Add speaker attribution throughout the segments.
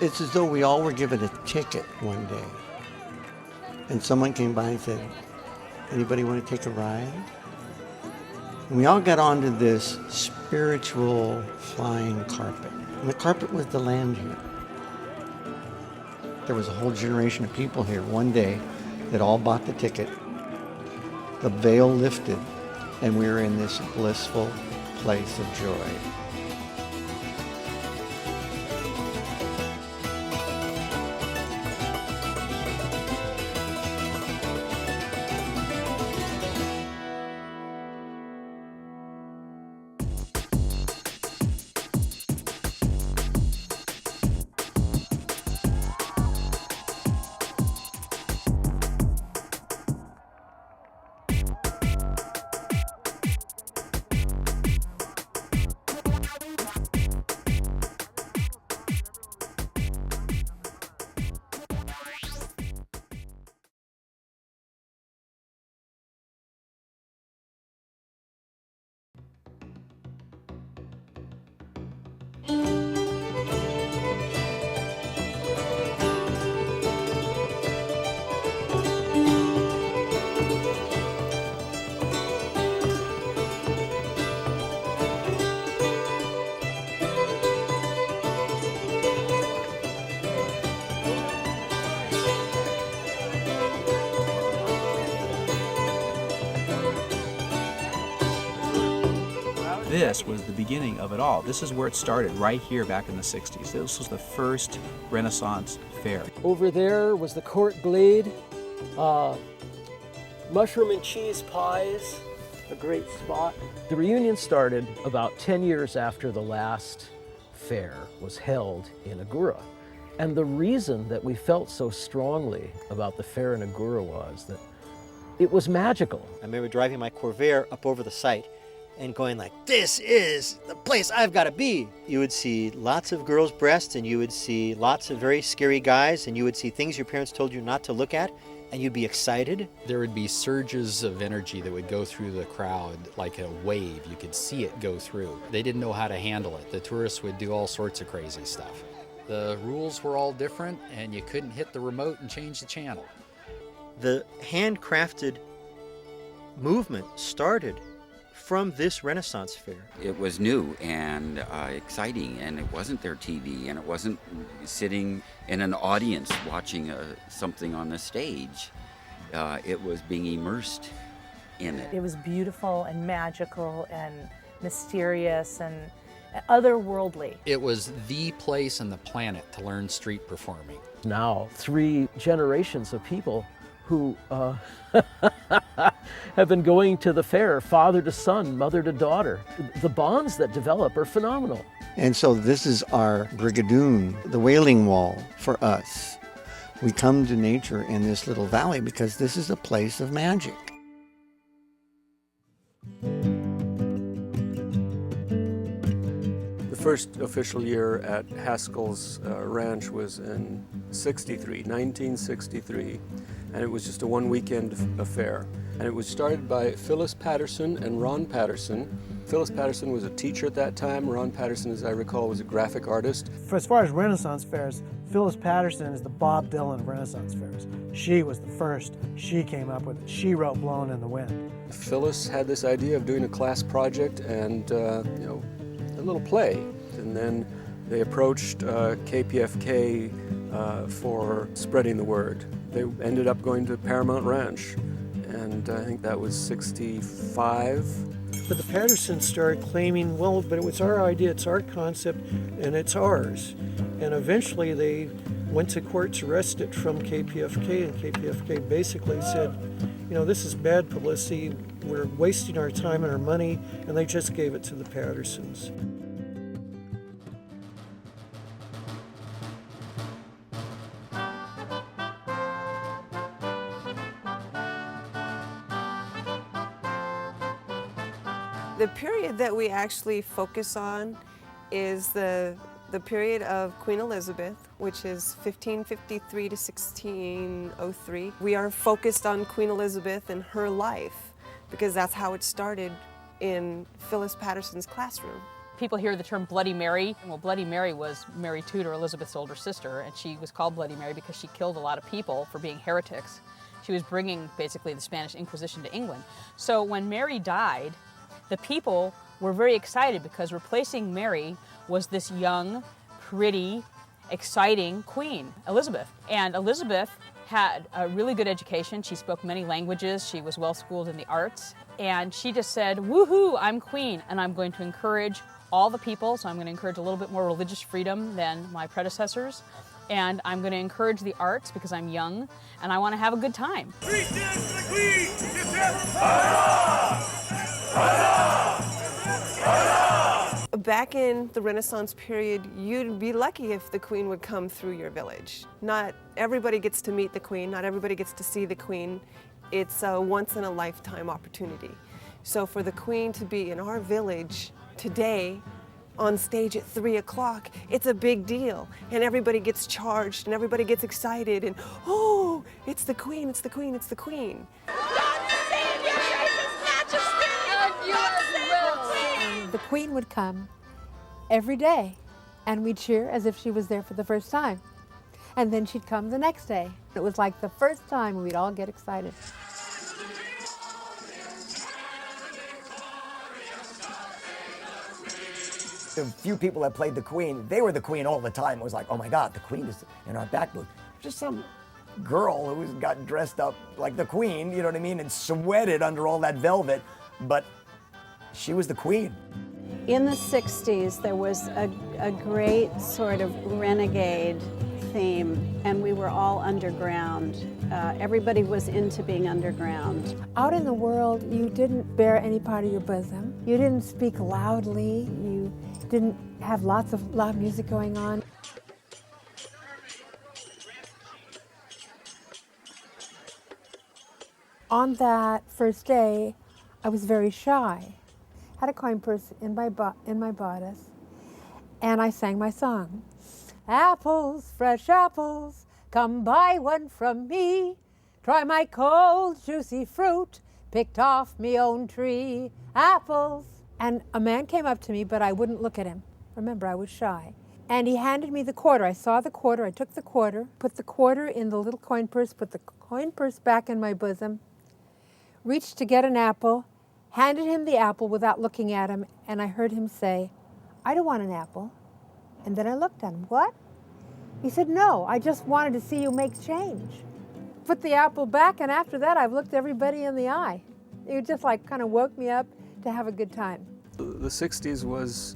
Speaker 1: It's as though we all were given a ticket one day. And someone came by and said, anybody want to take a ride? And we all got onto this spiritual flying carpet. And the carpet was the land here. There was a whole generation of people here one day that all bought the ticket. The veil lifted, and we were in this blissful place of joy.
Speaker 2: This was the beginning of it all. This is where it started, right here back in the 60s. This was the first Renaissance fair.
Speaker 3: Over there was the court glade, mushroom and cheese pies, a great spot. The reunion started about 10 years after the last fair was held in Agoura. And the reason that we felt so strongly about the fair in Agoura was that it was magical.
Speaker 4: I remember driving my Corvair up over the site and going like, this is the place I've got to be. You would see lots of girls' breasts, and you would see lots of very scary guys, and you would see things your parents told you not to look at, and you'd be excited.
Speaker 5: There would be surges of energy that would go through the crowd like a wave. You could see it go through. They didn't know how to handle it. The tourists would do all sorts of crazy stuff. The rules were all different, and you couldn't hit the remote and change the channel.
Speaker 4: The handcrafted movement started from this Renaissance fair.
Speaker 6: It was new and exciting, and it wasn't their TV, and it wasn't sitting in an audience watching something on the stage. It was being immersed in it.
Speaker 7: It was beautiful and magical and mysterious and otherworldly.
Speaker 5: It was the place on the planet to learn street performing.
Speaker 3: Now, 3 generations of people who have been going to the fair, father to son, mother to daughter. The bonds that develop are phenomenal.
Speaker 1: And so this is our brigadoon, the Wailing Wall for us. We come to nature in this little valley because this is a place of magic.
Speaker 8: The first official year at Haskell's Ranch was in 1963, and it was just a one-weekend affair. And it was started by Phyllis Patterson and Ron Patterson. Phyllis Patterson was a teacher at that time. Ron Patterson, as I recall, was a graphic artist.
Speaker 9: As far as Renaissance fairs, Phyllis Patterson is the Bob Dylan of Renaissance fairs. She was the first. She came up with it. She wrote "Blowin' in the Wind."
Speaker 8: Phyllis had this idea of doing a class project and a little play. And then they approached KPFK for spreading the word. They ended up going to Paramount Ranch, and I think that was 65.
Speaker 9: But the Pattersons started claiming, well, but it was our idea, it's our concept, and it's ours. And eventually they went to court to wrest it from KPFK, and KPFK basically said, this is bad publicity, we're wasting our time and our money, and they just gave it to the Pattersons.
Speaker 10: The period that we actually focus on is the period of Queen Elizabeth, which is 1553 to 1603. We are focused on Queen Elizabeth and her life because that's how it started in Phyllis Patterson's classroom.
Speaker 11: People hear the term Bloody Mary. Well, Bloody Mary was Mary Tudor, Elizabeth's older sister, and she was called Bloody Mary because she killed a lot of people for being heretics. She was bringing basically the Spanish Inquisition to England. So when Mary died, the people were very excited because replacing Mary was this young, pretty, exciting queen, Elizabeth. And Elizabeth had a really good education. She spoke many languages. She was well schooled in the arts. And she just said, woohoo, I'm queen, and I'm going to encourage all the people, so I'm going to encourage a little bit more religious freedom than my predecessors. And I'm going to encourage the arts because I'm young, and I want to have a good time.
Speaker 10: Back in the Renaissance period, you'd be lucky if the Queen would come through your village. Not everybody gets to meet the Queen, not everybody gets to see the Queen. It's a once-in-a-lifetime opportunity. So for the Queen to be in our village today, on stage at 3 o'clock, it's a big deal. And everybody gets charged and everybody gets excited and, oh, it's the Queen, it's the Queen, it's the Queen.
Speaker 12: The Queen would come every day and we'd cheer as if she was there for the first time. And then she'd come the next day. It was like the first time, and we'd all get excited.
Speaker 13: The few people that played the Queen, they were the Queen all the time. It was like, oh my God, the Queen is in our back booth. Just some girl who got dressed up like the Queen, you know what I mean, and sweated under all that velvet, but she was the Queen.
Speaker 14: In the 60s, there was a great sort of renegade theme, and we were all underground. Everybody was into being underground.
Speaker 12: Out in the world, you didn't bare any part of your bosom. You didn't speak loudly. You didn't have lots of loud music going on. On that first day, I was very shy. Had a coin purse in my bodice, and I sang my song. Apples, fresh apples, come buy one from me. Try my cold, juicy fruit, picked off me own tree. Apples. And a man came up to me, but I wouldn't look at him. Remember, I was shy. And he handed me the quarter. I saw the quarter, I took the quarter, put the quarter in the little coin purse, put the coin purse back in my bosom, reached to get an apple, handed him the apple without looking at him, and I heard him say, I don't want an apple. And then I looked at him, what? He said, no, I just wanted to see you make change. Put the apple back, and after that, I've looked everybody in the eye. It just like kind of woke me up to have a good time.
Speaker 8: The 60s was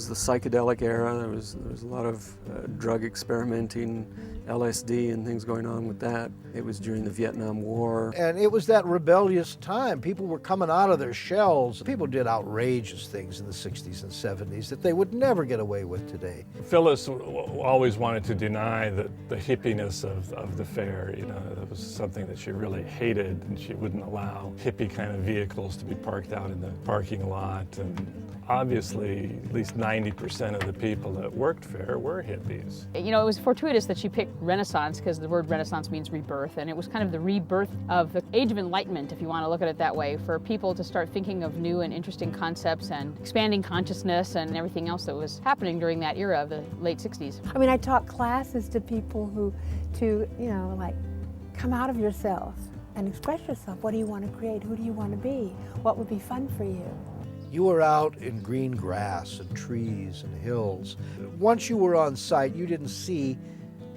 Speaker 8: the psychedelic era. There was a lot of drug experimenting, LSD and things going on with that. It was during the Vietnam War.
Speaker 15: And it was that rebellious time. People were coming out of their shells. People did outrageous things in the 60s and 70s that they would never get away with today.
Speaker 16: Phyllis always wanted to deny the hippiness of the fair. You know, that was something that she really hated, and she wouldn't allow hippie kind of vehicles to be parked out in the parking lot. And obviously, at least 90% of the people that worked Faire were hippies.
Speaker 11: You know, it was fortuitous that she picked Renaissance because the word Renaissance means rebirth, and it was kind of the rebirth of the Age of Enlightenment, if you want to look at it that way, for people to start thinking of new and interesting concepts and expanding consciousness and everything else that was happening during that era of the late 60s.
Speaker 12: I mean, I taught classes to people to, you know, like, come out of yourself and express yourself. What do you want to create? Who do you want to be? What would be fun for you?
Speaker 15: You were out in green grass and trees and hills. Once you were on site, you didn't see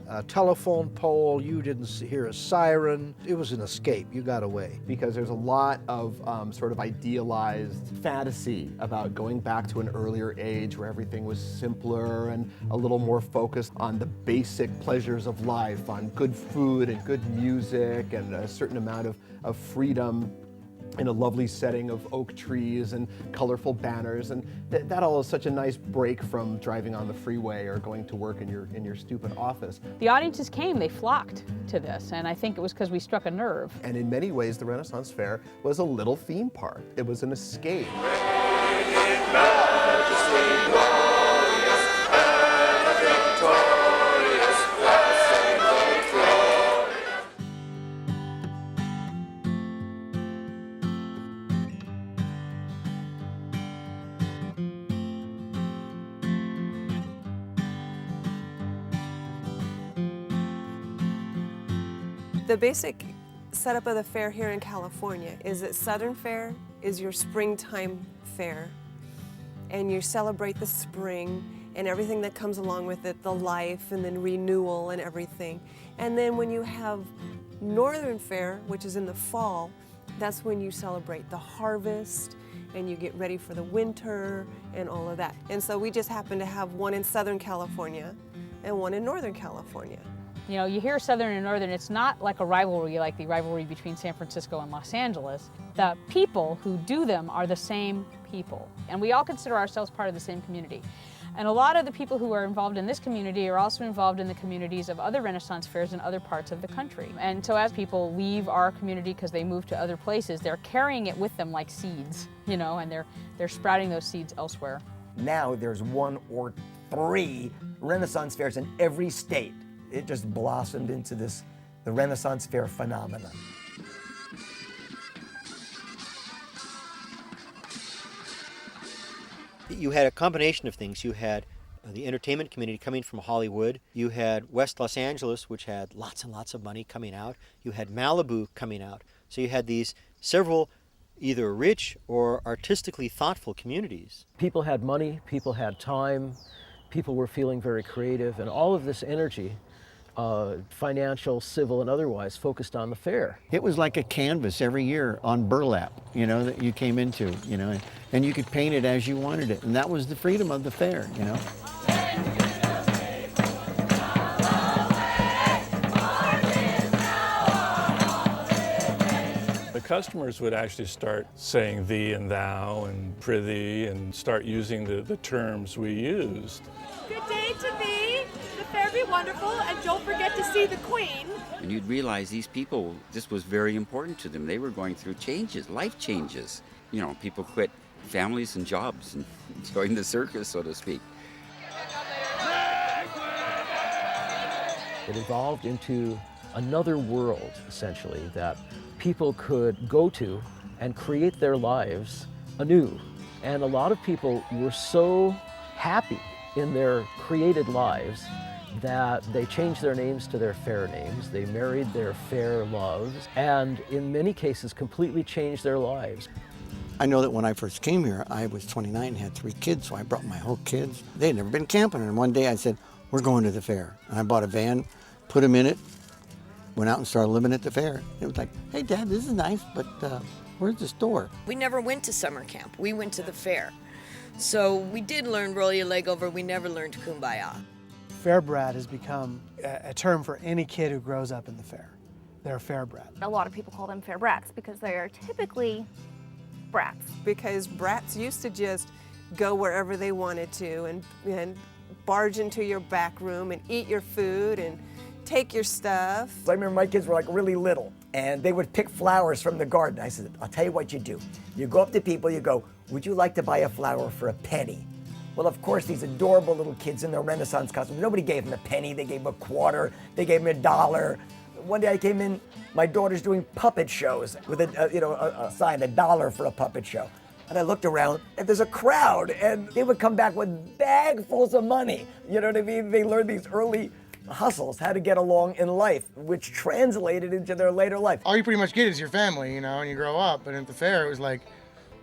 Speaker 15: a telephone pole, you didn't hear a siren. It was an escape. You got away.
Speaker 17: Because there's a lot of sort of idealized fantasy about going back to an earlier age where everything was simpler and a little more focused on the basic pleasures of life, on good food and good music and a certain amount of freedom in a lovely setting of oak trees and colorful banners, and that all is such a nice break from driving on the freeway or going to work in your stupid office.
Speaker 11: The audiences came, they flocked to this, and I think it was because we struck a nerve.
Speaker 17: And in many ways, the Renaissance Fair was a little theme park. It was an escape.
Speaker 10: The basic setup of the fair here in California is that Southern Fair is your springtime fair, and you celebrate the spring and everything that comes along with it, the life and then renewal and everything. And then when you have Northern Fair, which is in the fall, that's when you celebrate the harvest and you get ready for the winter and all of that. And so we just happen to have one in Southern California and one in Northern California.
Speaker 11: You know, you hear Southern and Northern, it's not like a rivalry like the rivalry between San Francisco and Los Angeles. The people who do them are the same people, and we all consider ourselves part of the same community. And a lot of the people who are involved in this community are also involved in the communities of other Renaissance fairs in other parts of the country. And so as people leave our community because they move to other places, they're carrying it with them like seeds, you know, and they're sprouting those seeds elsewhere.
Speaker 13: Now there's 1 or 3 Renaissance fairs in every state. It just blossomed into the Renaissance fair phenomenon.
Speaker 4: You had a combination of things. You had the entertainment community coming from Hollywood. You had West Los Angeles, which had lots and lots of money coming out. You had Malibu coming out. So you had these several either rich or artistically thoughtful communities.
Speaker 3: People had money, people had time, people were feeling very creative, and all of this energy, financial, civil, and otherwise, focused on the fair.
Speaker 1: It was like a canvas every year on burlap, you know, that you came into, you know, and you could paint it as you wanted it. And that was the freedom of the fair, you know.
Speaker 16: The customers would actually start saying thee and thou and prithee and start using the terms we used.
Speaker 18: Good day to thee. The fair be wonderful, and don't forget to see the Queen.
Speaker 6: And you'd realize these people, this was very important to them. They were going through changes, life changes. You know, people quit families and jobs and joined the circus, so to speak.
Speaker 3: It evolved into another world, essentially, that people could go to and create their lives anew. And a lot of people were so happy in their created lives that they changed their names to their fair names, they married their fair loves, and in many cases completely changed their lives.
Speaker 1: I know that when I first came here, I was 29 and had 3 kids, so I brought my whole kids. They had never been camping, and one day I said, we're going to the fair. And I bought a van, put them in it, went out and started living at the fair. It was like, hey, Dad, this is nice, but where's the store?
Speaker 19: We never went to summer camp. We went to the fair. So we did learn roll your leg over. We never learned kumbaya.
Speaker 20: Fair brat has become a term for any kid who grows up in the fair. They're a fair brat.
Speaker 21: A lot of people call them fair brats because they are typically brats.
Speaker 10: Because brats used to just go wherever they wanted to and barge into your back room and eat your food and take your stuff.
Speaker 13: I remember my kids were like really little, and they would pick flowers from the garden. I said, I'll tell you what you do. You go up to people, you go, would you like to buy a flower for a penny? Well, of course, these adorable little kids in their Renaissance costumes, nobody gave them a penny, they gave them a quarter, they gave them $1. One day I came in, my daughter's doing puppet shows with a sign, $1 for a puppet show. And I looked around, and there's a crowd, and they would come back with bagfuls of money. You know what I mean? They learned these early hustles, how to get along in life, which translated into their later life.
Speaker 22: All you pretty much get is your family, you know, and you grow up. But at the fair, it was like,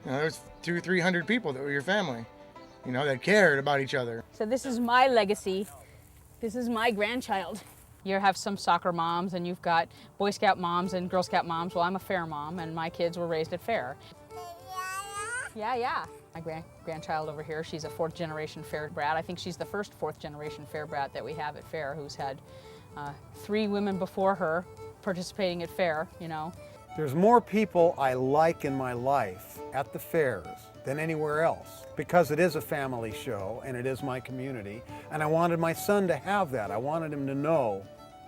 Speaker 22: you know, there was 200 or 300 people that were your family, you know, that cared about each other.
Speaker 11: So this is my legacy. This is my grandchild. You have some soccer moms, and you've got Boy Scout moms and Girl Scout moms. Well, I'm a fair mom, and my kids were raised at fair. Yeah. My grandchild over here, she's a 4th generation fair brat. I think she's the first 4th generation fair brat that we have at fair, who's had 3 women before her participating at fair, you know.
Speaker 23: There's more people I like in my life at the fairs than anywhere else, because it is a family show and it is my community, and I wanted my son to have that. I wanted him to know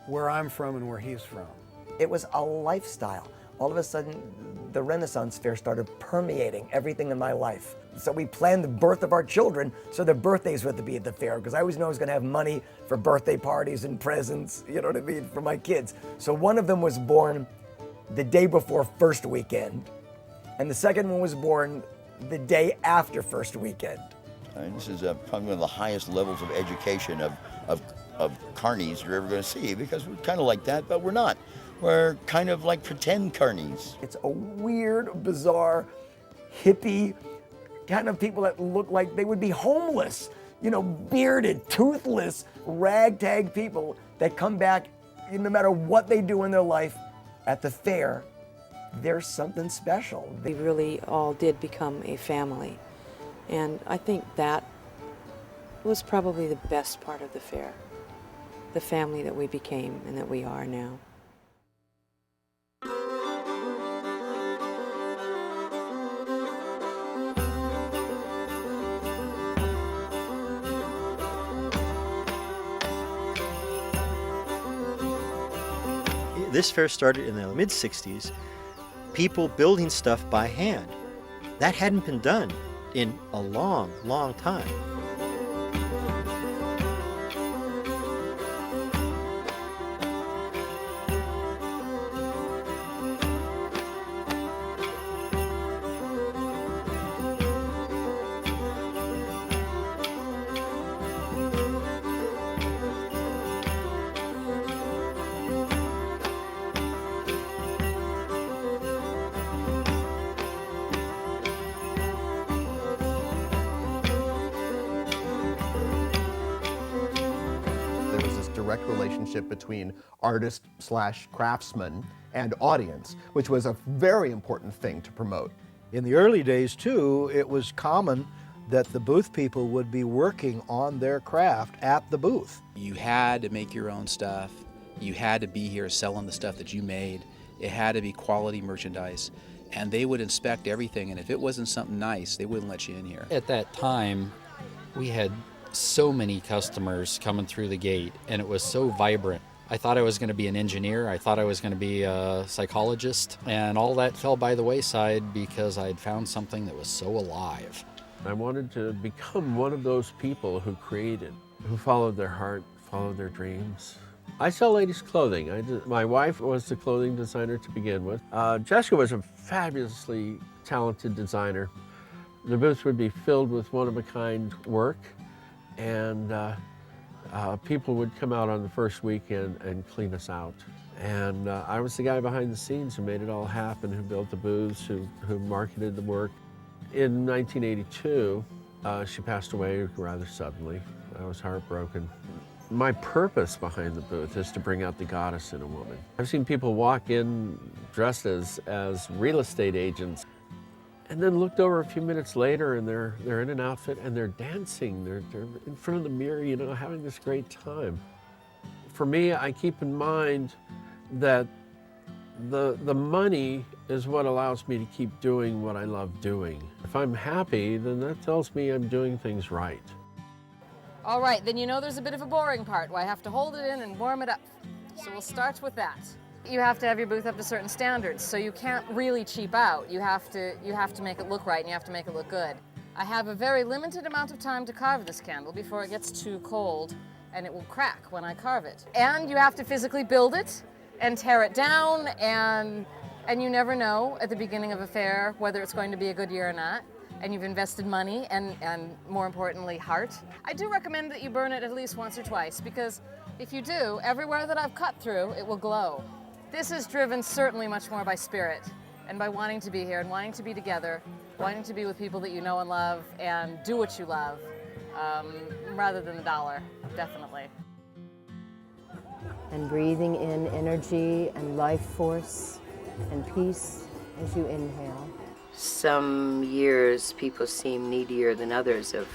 Speaker 23: where I'm from and where he's from.
Speaker 13: It was a lifestyle. All of a sudden, the Renaissance Fair started permeating everything in my life. So we planned the birth of our children so their birthdays were to be at the fair, because I always knew I was going to have money for birthday parties and presents, you know what I mean, for my kids. So one of them was born the day before first weekend, and the second one was born the day after first weekend.
Speaker 24: And this is probably one of the highest levels of education of carnies you're ever going to see, because we're kind of like that, but we're not. were kind of like pretend carnies.
Speaker 13: It's a weird, bizarre, hippie kind of people that look like they would be homeless. You know, bearded, toothless, ragtag people that come back no matter what they do in their life at the fair. There's something special.
Speaker 2: We really all did become a family. And I think that was probably the best part of the fair. The family that we became and that we are now.
Speaker 4: This fair started in the mid-60s, people building stuff by hand. That hadn't been done in a long, long time.
Speaker 17: Direct relationship between artist / craftsman and audience, which was a very important thing to promote.
Speaker 15: In the early days too, it was common that the booth people would be working on their craft at the booth.
Speaker 5: You had to make your own stuff. You had to be here selling the stuff that you made. It had to be quality merchandise. And they would inspect everything, and if it wasn't something nice, they wouldn't let you in here.
Speaker 7: At that time, we had so many customers coming through the gate, and it was so vibrant. I thought I was going to be an engineer, I thought I was going to be a psychologist, and all that fell by the wayside because I'd found something that was so alive.
Speaker 9: I wanted to become one of those people who created, who followed their heart, followed their dreams. I sell ladies' clothing. My wife was the clothing designer to begin with. Jessica was a fabulously talented designer. The booths would be filled with one-of-a-kind work, and people would come out on the first weekend and clean us out. And I was the guy behind the scenes who made it all happen, who built the booths, who marketed the work. In 1982, she passed away rather suddenly. I was heartbroken. My purpose behind the booth is to bring out the goddess in a woman. I've seen people walk in dressed as real estate agents, and then looked over a few minutes later and they're in an outfit and they're dancing. They're in front of the mirror, you know, having this great time. For me, I keep in mind that the money is what allows me to keep doing what I love doing. If I'm happy, then that tells me I'm doing things right.
Speaker 11: All right, then you know there's a bit of a boring part where I have to hold it in and warm it up. So we'll start with that. You have to have your booth up to certain standards, so you can't really cheap out. You have to make it look right, and you have to make it look good. I have a very limited amount of time to carve this candle before it gets too cold, and it will crack when I carve it. And you have to physically build it and tear it down, and you never know at the beginning of a fair whether it's going to be a good year or not. And you've invested money and more importantly, heart. I do recommend that you burn it at least once or twice, because if you do, everywhere that I've cut through, it will glow. This is driven certainly much more by spirit and by wanting to be here and wanting to be together, wanting to be with people that you know and love and do what you love, rather than the dollar, definitely.
Speaker 25: And breathing in energy and life force and peace as you inhale.
Speaker 2: Some years people seem needier than others of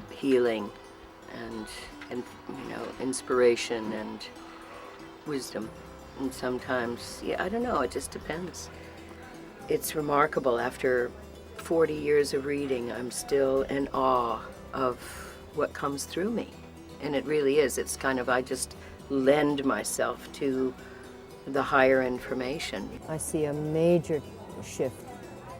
Speaker 2: healing and you know, inspiration and wisdom. And sometimes, yeah, I don't know, it just depends. It's remarkable, after 40 years of reading, I'm still in awe of what comes through me. And it really is, it's kind of, I just lend myself to the higher information.
Speaker 25: I see a major shift.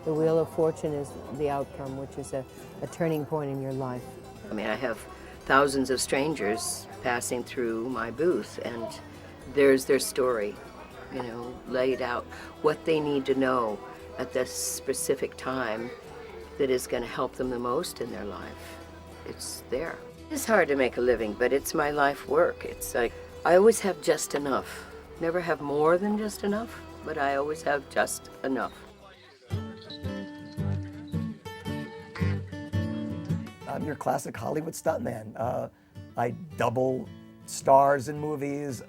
Speaker 25: The Wheel of Fortune is the outcome, which is a turning point in your life.
Speaker 2: I mean, I have thousands of strangers passing through my booth, and there's their story, you know, laid out, what they need to know at this specific time that is going to help them the most in their life. It's there. It's hard to make a living, but it's my life work. It's like, I always have just enough. never have more than just enough, but I always have just enough.
Speaker 13: I'm your classic Hollywood stuntman. I double stars in movies,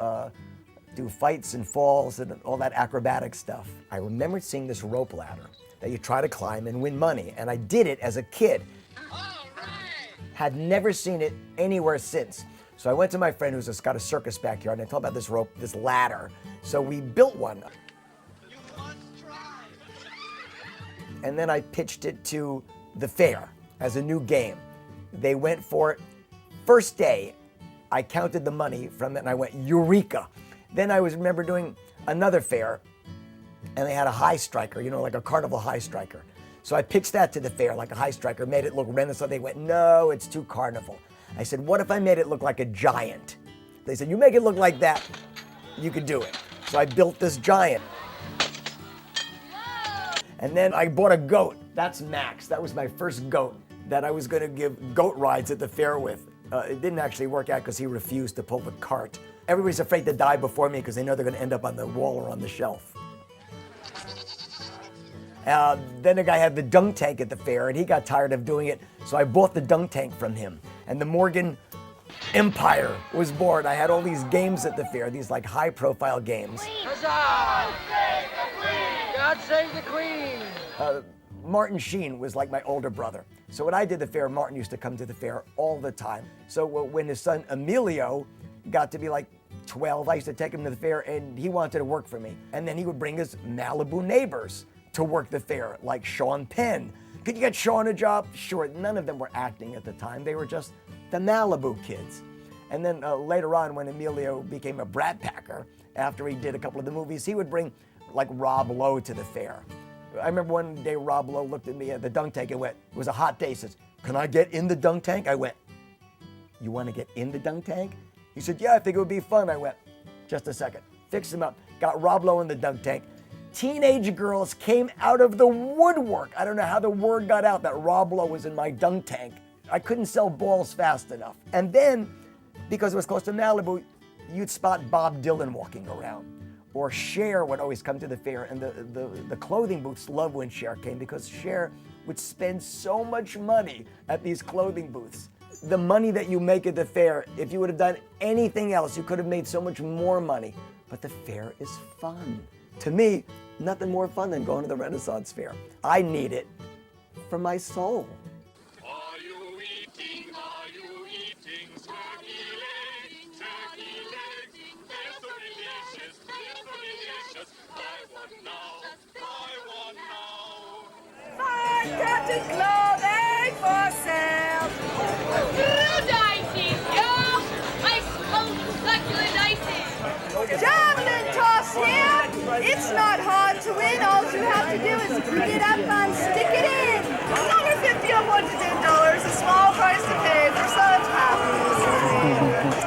Speaker 13: do fights and falls and all that acrobatic stuff. I remember seeing this rope ladder that you try to climb and win money, and I did it as a kid. Had never seen it anywhere since. So I went to my friend who's just got a circus backyard, and I told him about this rope, this ladder. So we built one. And then I pitched it to the Faire as a new game. They went for it. First day, I counted the money from it and I went, Eureka! Then I remember doing another Faire, and they had a high striker, you know, like a carnival high striker. So I pitched that to the Faire, like a high striker, made it look Renaissance. They went, no, it's too carnival. I said, what if I made it look like a giant? They said, you make it look like that, you could do it. So I built this giant. And then I bought a goat. That's Max. That was my first goat that I was going to give goat rides at the Faire with. It didn't actually work out because he refused to pull the cart. Everybody's afraid to die before me because they know they're going to end up on the wall or on the shelf. Then a guy had the dunk tank at the Faire, and he got tired of doing it, so I bought the dunk tank from him. And the Morgan Empire was born. I had all these games at the Faire, these like high-profile games.
Speaker 8: Huzzah! God save the Queen!
Speaker 13: Martin Sheen was like my older brother. So when I did the Faire, Martin used to come to the Faire all the time. So when his son Emilio got to be like 12, I used to take him to the Faire, and he wanted to work for me. And then he would bring his Malibu neighbors to work the Faire, like Sean Penn. Could you get Sean a job? Sure, none of them were acting at the time. They were just the Malibu kids. And then later on, when Emilio became a brat packer, after he did a couple of the movies, he would bring like Rob Lowe to the Faire. I remember one day Rob Lowe looked at me at the dunk tank and went, it was a hot day, he says, can I get in the dunk tank? I went, you want to get in the dunk tank? He said, yeah, I think it would be fun. I went, just a second. Fixed him up, got Rob Lowe in the dunk tank. Teenage girls came out of the woodwork. I don't know how the word got out that Rob Lowe was in my dunk tank. I couldn't sell balls fast enough. And then, because it was close to Malibu, you'd spot Bob Dylan walking around. Or Cher would always come to the Faire, and the clothing booths loved when Cher came because Cher would spend so much money at these clothing booths. The money that you make at the Faire, if you would have done anything else, you could have made so much more money. But the Faire is fun. To me, nothing more fun than going to the Renaissance Fair. I need it for my soul.
Speaker 8: Captain Clothing for sale. Dicey, yo! Ice cold succulent ices. Javelin toss here. It's not hard to win. All you have to do is pick it up and stick it in. $1.50 on $1 to $10. A small price to pay for such happiness.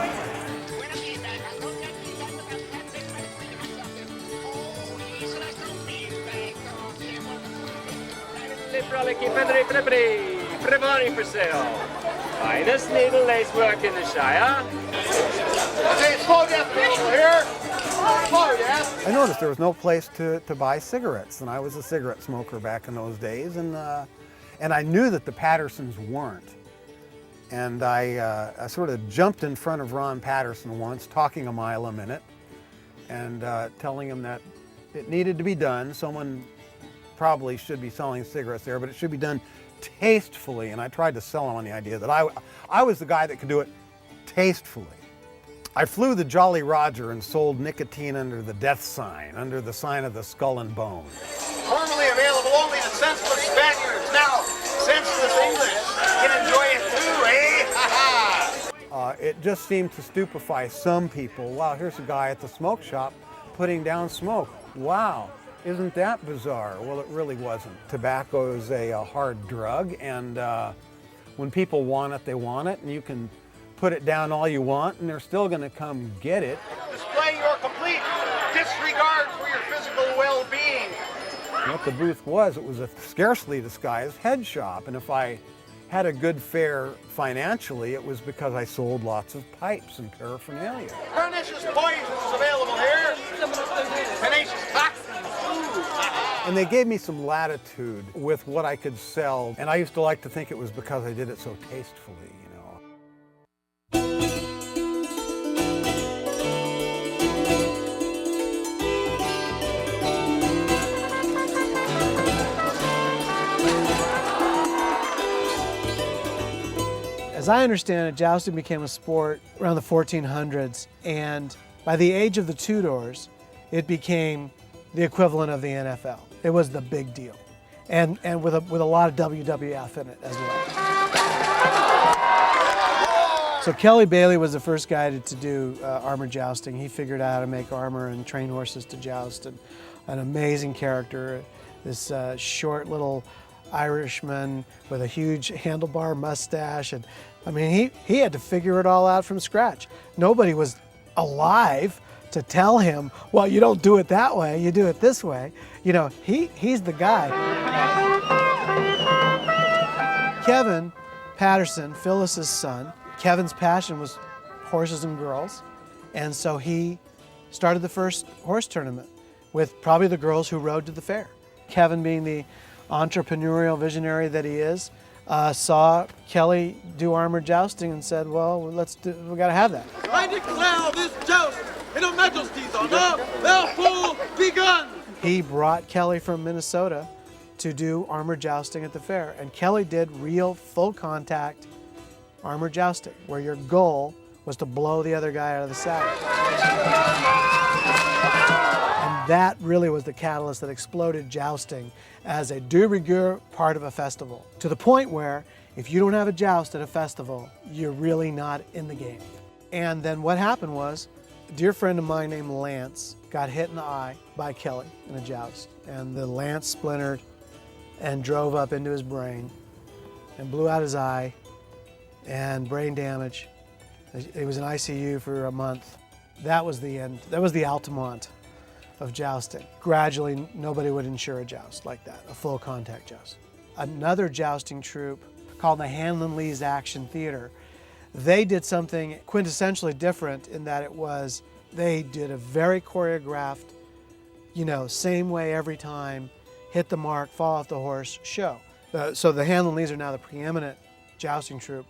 Speaker 12: Prepare for sale. Finest needle lace work in the Shire.
Speaker 23: Hey, slow down, people here. Slow down. I noticed there was no place to buy cigarettes, and I was a cigarette smoker back in those days, and I knew that the Pattersons weren't. And I sort of jumped in front of Ron Patterson once, talking a mile a minute, and telling him that it needed to be done. Someone probably should be selling cigarettes there, but it should be done tastefully. And I tried to sell him on the idea that I was the guy that could do it tastefully. I flew the Jolly Roger and sold nicotine under the death sign, under the sign of the skull and bone. Formerly available only to senseless Spaniards, now senseless English can enjoy it too, eh? It just seemed to stupefy some people. Wow, here's a guy at the smoke shop putting down smoke. Wow. Isn't that bizarre? Well, it really wasn't. Tobacco is a hard drug, and when people want it, they want it, and you can put it down all you want, and they're still going to come get it. Display your complete disregard for your physical well-being. What the booth was, it was a scarcely disguised head shop, and if I had a good fare financially, it was because I sold lots of pipes and paraphernalia. Pernicious poison is available here.
Speaker 3: tenacious toxins.
Speaker 23: And they gave me some latitude with what I could sell. And I used to like to think it was because I did it so tastefully, you know.
Speaker 20: As I understand it, jousting became a sport around the 1400s, and by the age of the Tudors, it became the equivalent of the NFL. It was the big deal, and with a lot of WWF in it as well. So Kelly Bailey was the first guy to do armor jousting. He figured out how to make armor and train horses to joust, and an amazing character, this short little Irishman with a huge handlebar mustache. And I mean, he had to figure it all out from scratch. Nobody was alive to tell him, well, you don't do it that way, you do it this way. You know, he's the guy. Kevin Patterson, Phyllis's son, Kevin's passion was horses and girls, and so he started the first horse tournament with probably the girls who rode to the fair. Kevin, being the entrepreneurial visionary that he is, saw Kelly do armor jousting and said, well, we gotta have that.
Speaker 3: I declare this joust in Her Majesty's honor, therefore begun.
Speaker 20: He brought Kelly from Minnesota to do armor jousting at the fair, and Kelly did real full contact armor jousting, where your goal was to blow the other guy out of the saddle. And that really was the catalyst that exploded jousting as a de rigueur part of a festival, to the point where if you don't have a joust at a festival, you're really not in the game. And then what happened was, a dear friend of mine named Lance got hit in the eye by Kelly in a joust, and the lance splintered and drove up into his brain and blew out his eye and brain damage. He was in ICU for a month. That was the end. That was the Altamont of jousting. Gradually, nobody would insure a joust like that, a full contact joust. Another jousting troupe called the Hanlon Lee's Action Theater, they did something quintessentially different in that they did a very choreographed, same way every time, hit the mark, fall off the horse show. So the Hanlon Lees are now the preeminent jousting troupe,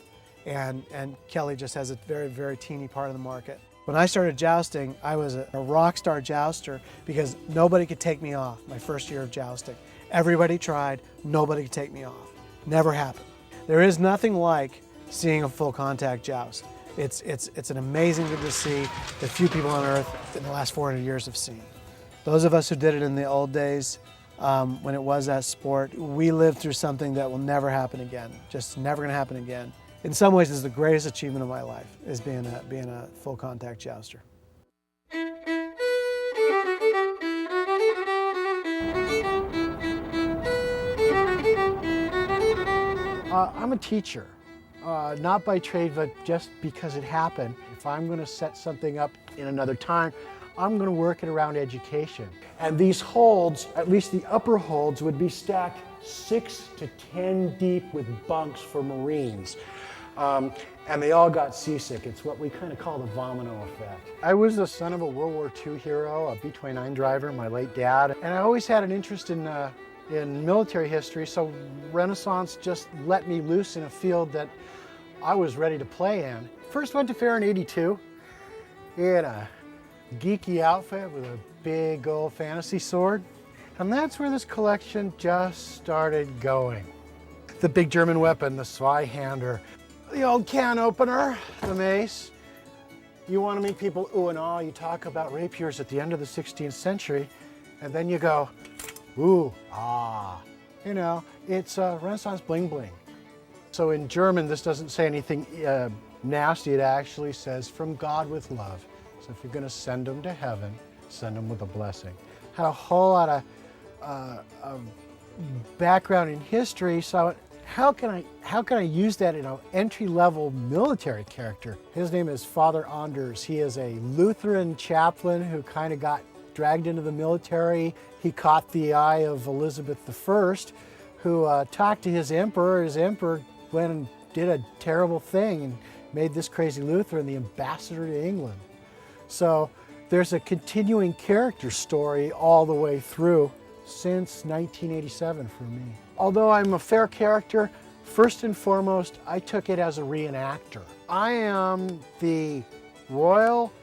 Speaker 20: and Kelly just has a very, very teeny part of the market. When I started jousting, I was a rock star jouster because nobody could take me off my first year of jousting. Everybody tried, nobody could take me off. Never happened. There is nothing like seeing a full contact joust. It's an amazing thing to see that few people on earth in the last 400 years have seen. Those of us who did it in the old days, when it was that sport, we lived through something that will never happen again, just never gonna happen again. In some ways, it's the greatest achievement of my life, is being a full contact jouster.
Speaker 15: I'm a teacher, not by trade, but just because it happened. If I'm going to set something up in another time, I'm going to work it around education. And these holds, at least the upper holds, would be stacked 6 to 10 deep with bunks for Marines. And they all got seasick. It's what we kind of call the Vomino effect. I was the son of a World War II hero, a B-29 driver, my late dad, and I always had an interest in military history, so Renaissance just let me loose in a field that I was ready to play in. First went to Faire in '82. He had a geeky outfit with a big old fantasy sword, and that's where this collection just started going. The big German weapon, the Zweihander, the old can opener, the mace. You want to make people ooh and ah, you talk about rapiers at the end of the 16th century, and then you go, ooh, ah. It's Renaissance bling bling. So in German, this doesn't say anything nasty. It actually says, from God with love. So if you're going to send them to heaven, send them with a blessing. Had a whole lot of background in history, so how can I use that in an entry-level military character? His name is Father Anders. He is a Lutheran chaplain who kind of got dragged into the military. He caught the eye of Elizabeth I, who talked to his emperor. His emperor went and did a terrible thing and made this crazy Lutheran the ambassador to England. So
Speaker 20: There's a continuing character story all the way through since 1987 for me. Although I'm a Faire character, first and foremost, I took it as a reenactor. I am the royal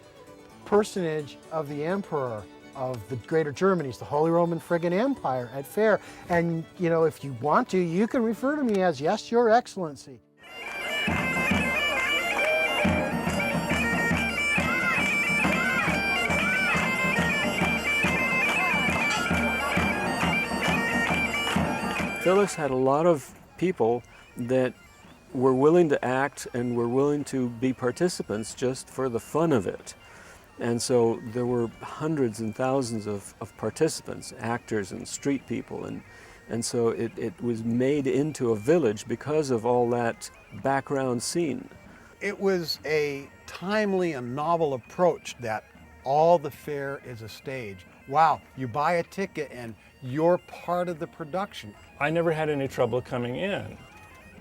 Speaker 20: personage of the emperor of the Greater Germany's, the Holy Roman friggin' Empire at Faire. And, you know, if you want to, you can refer to me as, yes, Your Excellency.
Speaker 1: Phyllis had a lot of people that were willing to act and were willing to be participants just for the fun of it. And so there were hundreds and thousands of participants, actors and street people, and so it was made into a village because of all that background scene.
Speaker 23: It was a timely and novel approach that all the Faire is a stage. Wow, you buy a ticket and you're part of the production.
Speaker 6: I never had any trouble coming in.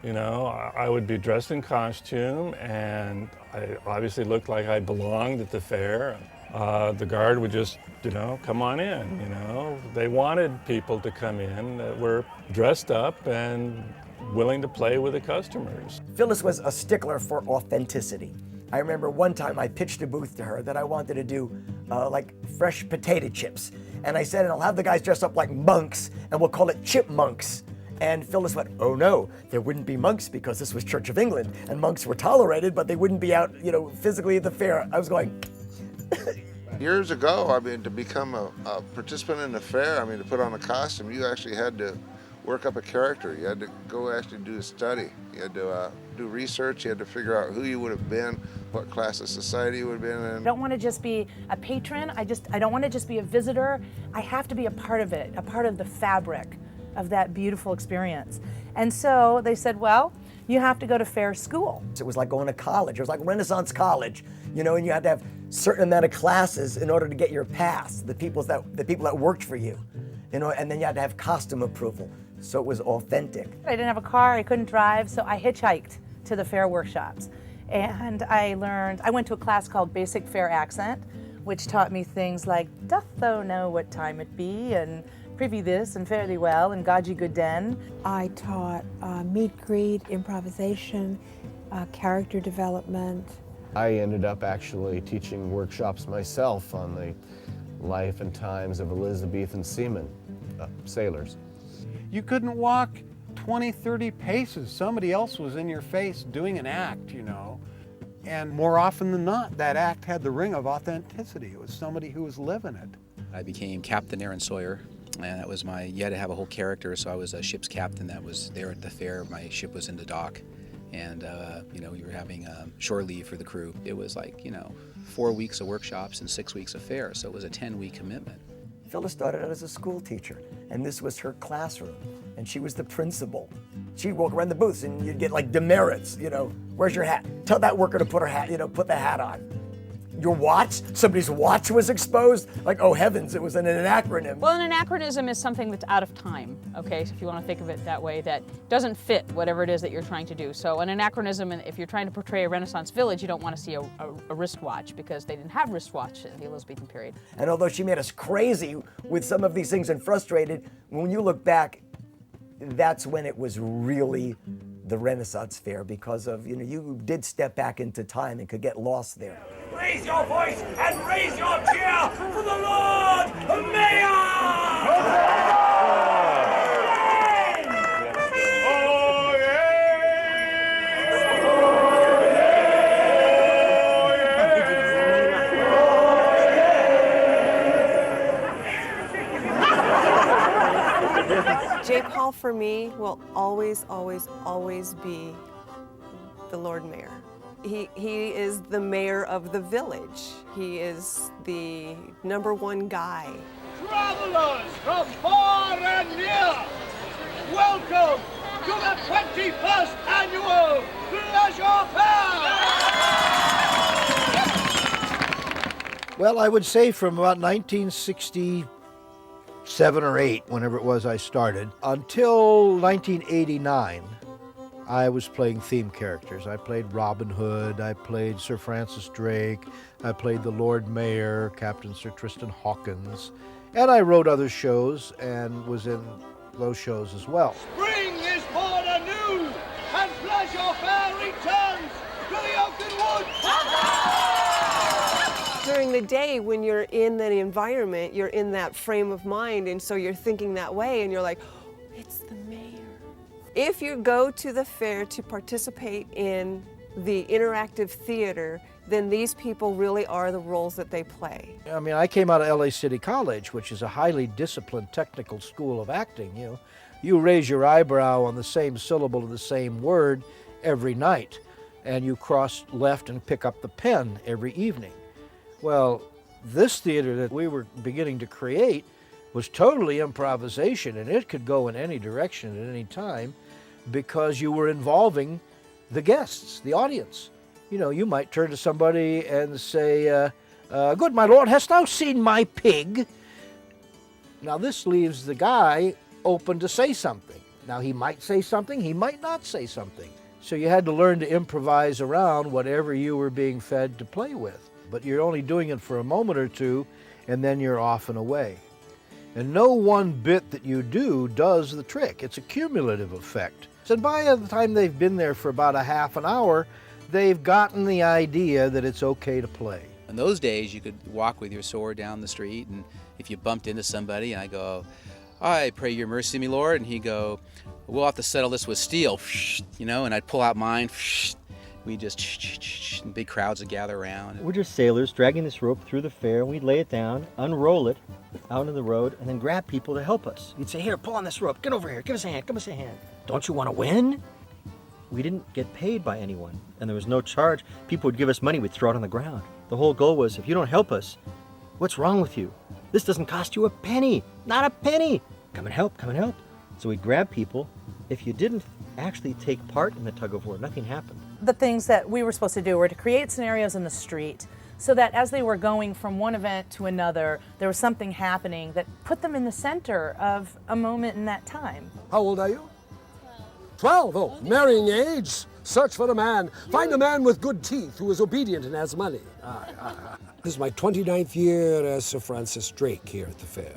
Speaker 6: You know, I would be dressed in costume and I obviously looked like I belonged at the fair. The guard would just, you know, come on in, you know. They wanted people to come in that were dressed up and willing to play with the customers.
Speaker 13: Phyllis was a stickler for authenticity. I remember one time I pitched a booth to her that I wanted to do like fresh potato chips. And I said, and I'll have the guys dress up like monks and we'll call it chipmunks. And Phyllis went, oh no, there wouldn't be monks because this was Church of England and monks were tolerated, but they wouldn't be out, you know, physically at the fair. I was going.
Speaker 14: Years ago, I mean, to become a participant in the fair, I mean, to put on a costume, you actually had to work up a character. You had to go actually do a study. You had to do research. You had to figure out who you would have been, what class of society you would have been in.
Speaker 16: I don't want to just be a patron. I don't want to just be a visitor. I have to be a part of it, a part of the fabric of that beautiful experience. And so they said, well, you have to go to Faire school.
Speaker 13: It was like going to college. It was like Renaissance college, you know, and you had to have a certain amount of classes in order to get your pass, the people that worked for you, you know, and then you had to have costume approval. So it was authentic.
Speaker 16: I didn't have a car, I couldn't drive, so I hitchhiked to the Faire workshops. And I went to a class called Basic Faire Accent, which taught me things like, doth thou know what time it be, and privy this, and fare thee well, and God ye good den.
Speaker 18: I taught meet, greet, improvisation, character development.
Speaker 17: I ended up actually teaching workshops myself on the life and times of Elizabethan seamen, sailors.
Speaker 23: You couldn't walk 20, 30 paces. Somebody else was in your face doing an act, you know. And more often than not, that act had the ring of authenticity. It was somebody who was living it.
Speaker 5: I became Captain Aaron Sawyer, and that was you had to have a whole character, so I was a ship's captain that was there at the fair. My ship was in the dock, and you know, we were having shore leave for the crew. It was like, you know, 4 weeks of workshops and 6 weeks of fair, so it was a 10-week commitment.
Speaker 13: Phyllis started out as a school teacher, and this was her classroom, and she was the principal. She'd walk around the booths, and you'd get like demerits, you know, where's your hat? Tell that worker to put her hat, you know, put the hat on. Your watch? Somebody's watch was exposed? Like, oh heavens, it was an acronym.
Speaker 11: Well, an anachronism is something that's out of time, okay? So if you want to think of it that way, that doesn't fit whatever it is that you're trying to do. So an anachronism, if you're trying to portray a Renaissance village, you don't want to see a wristwatch because they didn't have wristwatch in the Elizabethan period.
Speaker 13: And although she made us crazy with some of these things and frustrated, when you look back, that's when it was really the Renaissance fair because of, you know, you did step back into time and could get lost there.
Speaker 3: Raise your voice and raise your cheer for the Lord Mayor!
Speaker 10: J. Paul for me will always, always, always be the Lord Mayor. He is the mayor of the village. He is the #1 guy.
Speaker 3: Travelers from far and near, welcome to the 21st Annual Pleasure Fair!
Speaker 15: Well, I would say from about 1967 or 8, whenever it was I started, until 1989, I was playing theme characters. I played Robin Hood, I played Sir Francis Drake, I played the Lord Mayor, Captain Sir Tristan Hawkins, and I wrote other shows and was in those shows as well.
Speaker 3: Spring is born anew, and pleasure fair returns to the oaken wood.
Speaker 10: During the day, when you're in that environment, you're in that frame of mind, and so you're thinking that way, and you're like, it's the mayor. If you go to the fair to participate in the interactive theater, then these people really are the roles that they play.
Speaker 15: I mean, I came out of LA City College, which is a highly disciplined technical school of acting. You raise your eyebrow on the same syllable of the same word every night, and you cross left and pick up the pen every evening. Well, this theater that we were beginning to create was totally improvisation, and it could go in any direction at any time because you were involving the guests, the audience. You might turn to somebody and say, good, my lord, hast thou seen my pig? Now this leaves the guy open to say something. Now he might say something, he might not say something. So you had to learn to improvise around whatever you were being fed to play with. But you're only doing it for a moment or two, and then you're off and away. And no one bit that you do does the trick. It's a cumulative effect. And by the time they've been there for about a half an hour, they've gotten the idea that it's okay to play.
Speaker 5: In those days, you could walk with your sword down the street, and if you bumped into somebody, and I go, I pray your mercy, me lord, and he'd go, we'll have to settle this with steel, and I'd pull out mine, we just, and big crowds would gather around.
Speaker 4: We're just sailors dragging this rope through the fair, and we'd lay it down, unroll it out on the road, and then grab people to help us. You'd say, here, pull on this rope, get over here, give us a hand, give us a hand. Don't you want to win? We didn't get paid by anyone, and there was no charge. People would give us money, we'd throw it on the ground. The whole goal was, if you don't help us, what's wrong with you? This doesn't cost you a penny, not a penny. Come and help, come and help. So we'd grab people. If you didn't actually take part in the tug of war, nothing happened.
Speaker 16: The things that we were supposed to do were to create scenarios in the street so that as they were going from one event to another, there was something happening that put them in the center of a moment in that time.
Speaker 19: How old are you? 12. Oh, marrying age. Search for a man. Find a man with good teeth who is obedient and has money. This is my 29th year as Sir Francis Drake here at the fair.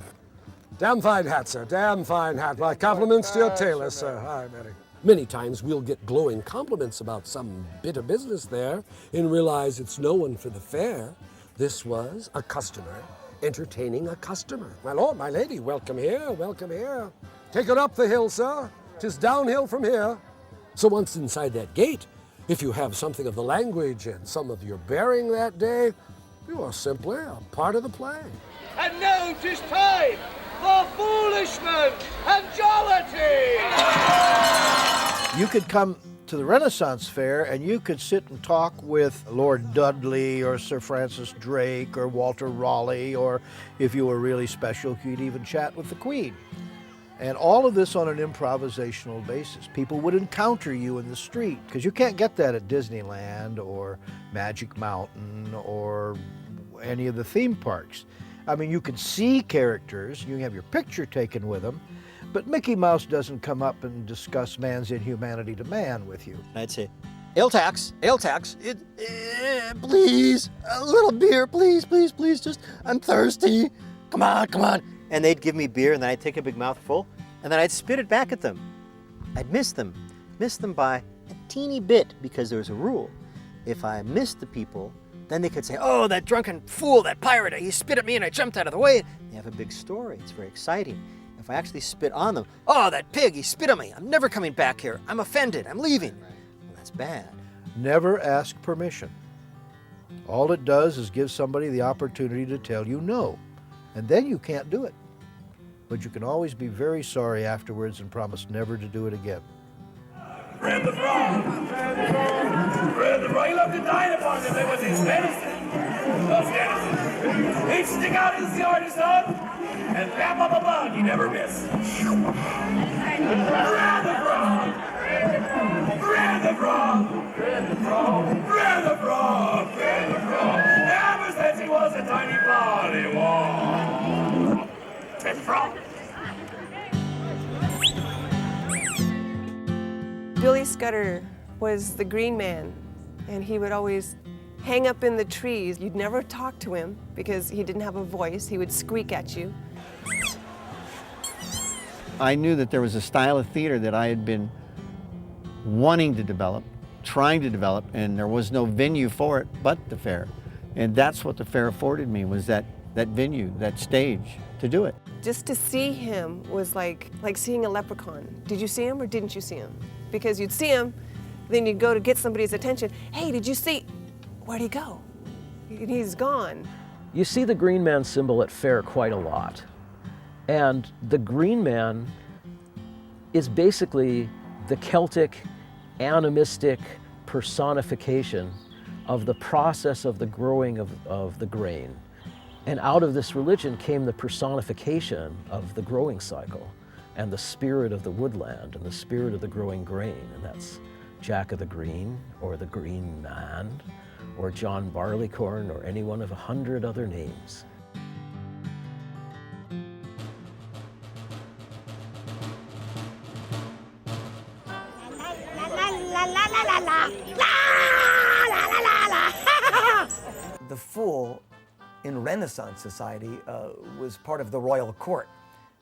Speaker 19: Damn fine hat, sir. Damn fine hat. My compliments to your tailor, sir. Hi, Mary. Many times we'll get glowing compliments about some bit of business there and realize it's no one for the fair. This was a customer entertaining a customer. My lord, my lady, welcome here, welcome here. Take it up the hill, sir. 'Tis downhill from here. So once inside that gate, if you have something of the language and some of your bearing that day, you are simply a part of the play.
Speaker 3: And now 'tis time for foolishness and jollity.
Speaker 15: You could come to the Renaissance Fair and you could sit and talk with Lord Dudley or Sir Francis Drake or Walter Raleigh, or if you were really special, you'd even chat with the Queen. And all of this on an improvisational basis. People would encounter you in the street, because you can't get that at Disneyland or Magic Mountain or any of the theme parks. I mean, you can see characters, you can have your picture taken with them, but Mickey Mouse doesn't come up and discuss man's inhumanity to man with you.
Speaker 4: I'd say, ale tax, please, a little beer, please, please, please, just, I'm thirsty, come on, come on. And they'd give me beer, and then I'd take a big mouthful, and then I'd spit it back at them. I'd miss them by a teeny bit, because there was a rule. If I missed the people, then they could say, oh, that drunken fool, that pirate, he spit at me and I jumped out of the way. They have a big story, it's very exciting. If I actually spit on them, oh, that pig, he spit on me, I'm never coming back here, I'm offended, I'm leaving. Well, that's bad.
Speaker 15: Never ask permission. All it does is give somebody the opportunity to tell you no. And then you can't do it. But you can always be very sorry afterwards and promise never to do it again.
Speaker 3: Fred the Frog! Fred the Frog! He loved to dine upon them. It was his medicine. Those medicine. He'd stick out his sword, his son, and bam, bam, bam, bam. He never missed. Fred the Frog! Fred the Frog! Fred the Frog! Fred the Frog! Fred the Frog! Ever since he was a tiny body wall. Fred the Frog!
Speaker 10: Julius Scudder was the green man, and he would always hang up in the trees. You'd never talk to him because he didn't have a voice. He would squeak at you.
Speaker 4: I knew that there was a style of theater that I had been wanting to develop, trying to develop, and there was no venue for it but the Faire. And that's what the Faire afforded me, was that venue, that stage to do it.
Speaker 10: Just to see him was like seeing a leprechaun. Did you see him or didn't you see him? Because you'd see him, then you'd go to get somebody's attention. Hey, did you see? Where'd he go? He's gone.
Speaker 7: You see the green man symbol at Faire quite a lot. And the green man is basically the Celtic animistic personification of the process of the growing of the grain. And out of this religion came the personification of the growing cycle and the spirit of the woodland and the spirit of the growing grain. And that's Jack of the Green, or the Green Man, or John Barleycorn, or any one of 100 other names.
Speaker 13: The fool in Renaissance society was part of the royal court,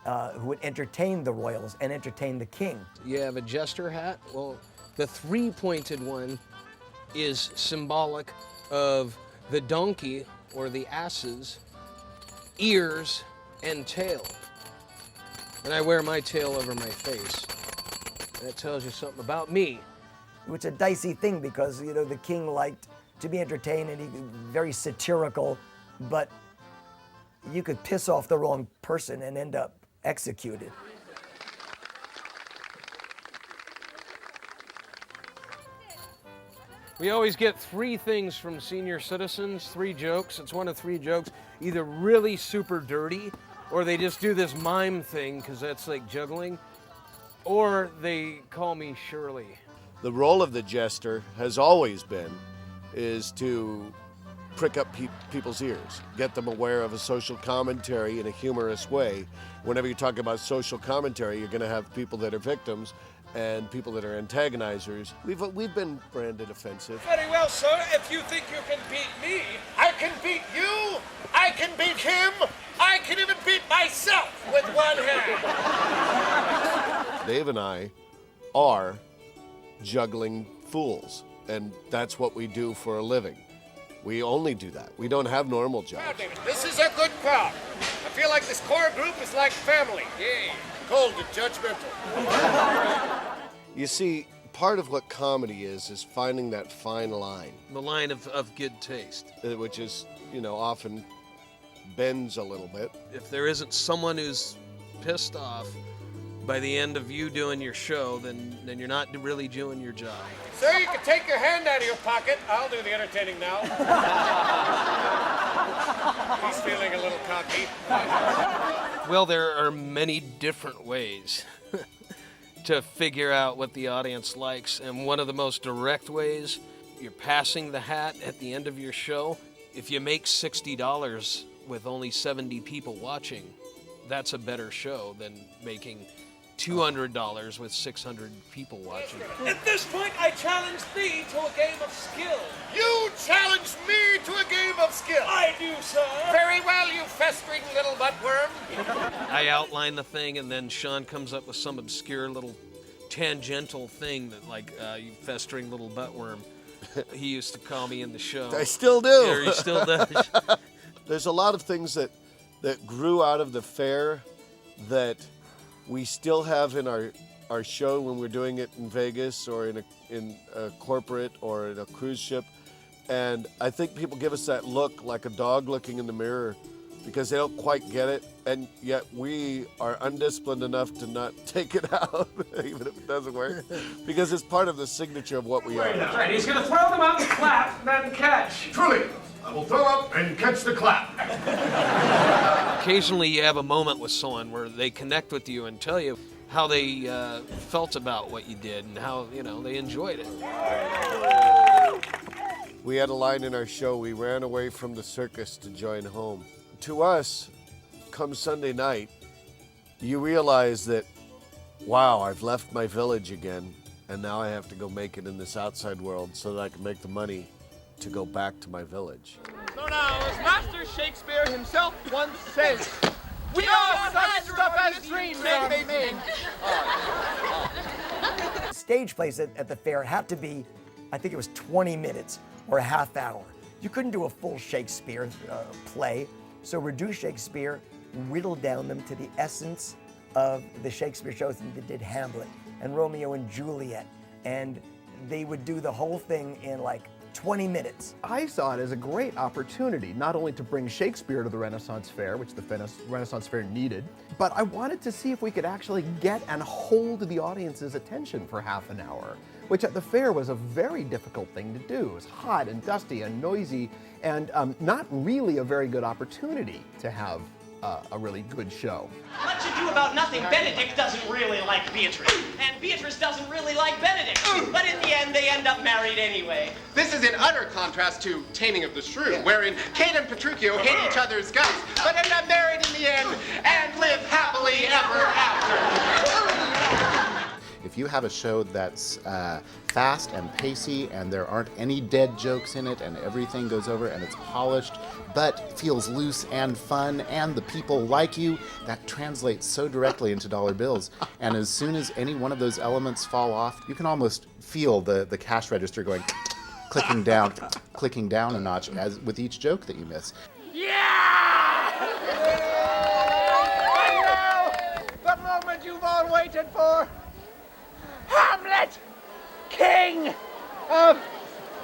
Speaker 13: who would entertain the royals and entertain the king.
Speaker 9: You have a jester hat. Well, the three-pointed one is symbolic of the donkey or the ass's ears and tail. And I wear my tail over my face. That tells you something about me.
Speaker 13: Which is a dicey thing because, you know, the king liked to be entertained and he very satirical, but you could piss off the wrong person and end up executed.
Speaker 9: We always get three things from senior citizens, 3 jokes. It's one of 3 jokes, either really super dirty, or they just do this mime thing because that's like juggling, or they call me Shirley.
Speaker 21: The role of the jester has always been is to prick up people's ears, get them aware of a social commentary in a humorous way. Whenever you talk about social commentary, you're going to have people that are victims and people that are antagonizers. We've been branded offensive.
Speaker 3: Very well, sir. If you think you can beat me, I can beat you. I can beat him. I can even beat myself with one hand.
Speaker 21: Dave and I are juggling fools, and that's what we do for a living. We only do that. We don't have normal jobs.
Speaker 3: Now, David, this is a good crowd. I feel like this core group is like family. Yeah. Cold and judgmental.
Speaker 21: You see, part of what comedy is finding that fine line.
Speaker 9: The line of good taste.
Speaker 21: Which is, you know, often bends a little bit.
Speaker 9: If there isn't someone who's pissed off by the end of you doing your show, then you're not really doing your job.
Speaker 3: Sir, you can take your hand out of your pocket. I'll do the entertaining now. He's feeling a little cocky.
Speaker 9: Well, there are many different ways to figure out what the audience likes, and one of the most direct ways, you're passing the hat at the end of your show. If you make $60 with only 70 people watching, that's a better show than making $200 with 600 people watching.
Speaker 3: At this point, I challenge thee to a game of skill. You challenge me to a game of skill. I do, sir. Very well, you festering little buttworm.
Speaker 9: I outline the thing, and then Sean comes up with some obscure little tangential thing that, like, you festering little buttworm. He used to call me in the show.
Speaker 21: I still do.
Speaker 9: Yeah, he still does.
Speaker 21: There's a lot of things that grew out of the Faire that we still have in our show when we're doing it in Vegas or in a corporate or in a cruise ship. And I think people give us that look like a dog looking in the mirror because they don't quite get it. And yet we are undisciplined enough to not take it out, even if it doesn't work, because it's part of the signature of what we are.
Speaker 3: Right, he's going to throw them out and clap, then catch. Truly, I will throw up and catch the clap.
Speaker 9: Occasionally you have a moment with someone where they connect with you and tell you how they felt about what you did and how, you know, they enjoyed it.
Speaker 21: We had a line in our show, we ran away from the circus to join home. To us, come Sunday night, you realize that, wow, I've left my village again, and now I have to go make it in this outside world so that I can make the money to go back to my village.
Speaker 2: So now, as Master Shakespeare himself once said, we are such stuff as dreams are made.
Speaker 13: Stage plays at the fair had to be, I think it was 20 minutes or a half hour. You couldn't do a full Shakespeare play, so reduced Shakespeare whittled down them to the essence of the Shakespeare shows, and they did Hamlet and Romeo and Juliet, and they would do the whole thing in like 20 minutes.
Speaker 17: I saw it as a great opportunity, not only to bring Shakespeare to the Renaissance Fair, which the Renaissance Fair needed, but I wanted to see if we could actually get and hold the audience's attention for half an hour, which at the fair was a very difficult thing to do. It was hot and dusty and noisy, and not really a very good opportunity to have a really good show.
Speaker 8: Much ado about nothing, Benedict doesn't really like Beatrice, and Beatrice doesn't really like Benedict, but in the end they end up married anyway.
Speaker 2: This is in utter contrast to Taming of the Shrew, wherein Kate and Petruchio hate each other's guts, but end up married in the end and live happily ever after.
Speaker 22: If you have a show that's fast and pacey and there aren't any dead jokes in it and everything goes over and it's polished but feels loose and fun and the people like you, that translates so directly into dollar bills. And as soon as any one of those elements fall off, you can almost feel the cash register going clicking down a notch as with each joke that you miss.
Speaker 2: And now, the moment you've all waited for. Hamlet, king of...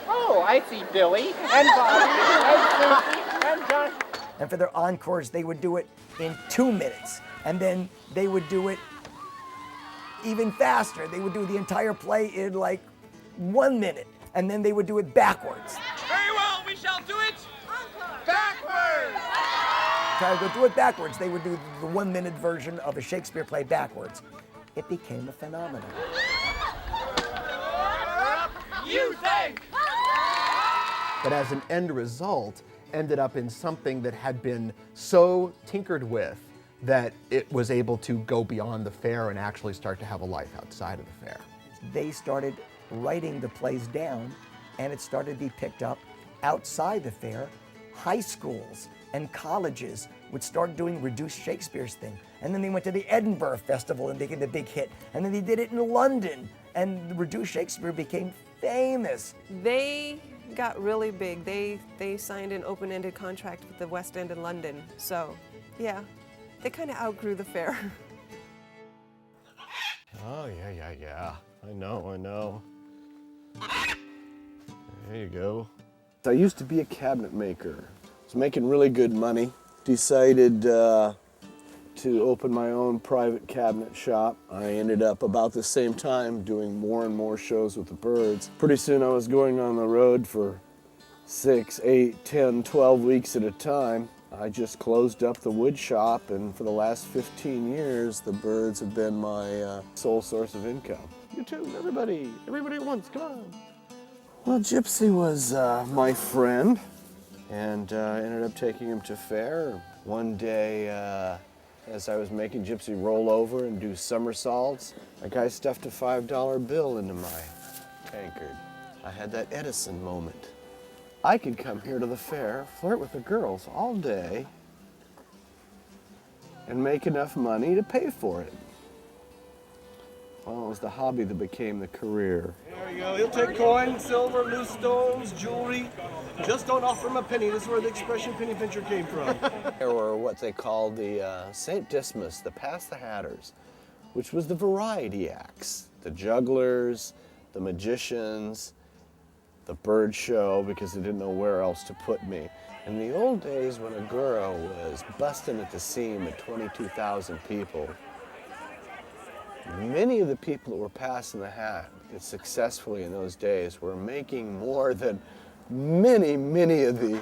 Speaker 2: Oh, I see Billy and Bobby and Susie and John.
Speaker 13: And for their encores, they would do it in 2 minutes. And then they would do it even faster. They would do the entire play in like 1 minute. And then they would do it backwards.
Speaker 2: Very well, we shall do it backwards.
Speaker 13: Try to go do it backwards. They would do the 1 minute version of a Shakespeare play backwards. It became a phenomenon.
Speaker 2: You think?
Speaker 17: But as an end result, ended up in something that had been so tinkered with that it was able to go beyond the fair and actually start to have a life outside of the fair.
Speaker 13: They started writing the plays down, and it started to be picked up outside the fair. High schools and colleges would start doing reduced Shakespeare's thing. And then they went to the Edinburgh Festival and became a big hit. And then they did it in London, and reduced Shakespeare became famous.
Speaker 10: They got really big. They signed an open-ended contract with the West End in London. So, yeah, they kind of outgrew the fair.
Speaker 21: Oh, yeah. I know. There you go. I used to be a cabinet maker. I was making really good money. Decided to open my own private cabinet shop. I ended up about the same time doing more and more shows with the Birds. Pretty soon I was going on the road for 6, 8, 10, 12 weeks at a time. I just closed up the wood shop, and for the last 15 years, the Birds have been my sole source of income. You too, everybody at once, come on. Well, Gypsy was my friend, and I ended up taking him to Faire. One day, as I was making Gypsy roll over and do somersaults, a guy stuffed a $5 bill into my tankard. I had that Edison moment. I could come here to the fair, flirt with the girls all day, and make enough money to pay for it. Well, it was the hobby that became the career.
Speaker 24: There you go. He'll take coins, silver, loose stones, jewelry. Just don't offer him a penny. This is where the expression penny pincher came from.
Speaker 21: There were what they called the St. Dismas, the Pass the Hatters, which was the variety acts. The jugglers, the magicians, the bird show, because they didn't know where else to put me. In the old days when a girl was busting at the seam at 22,000 people, many of the people that were passing the hat successfully in those days were making more than many of the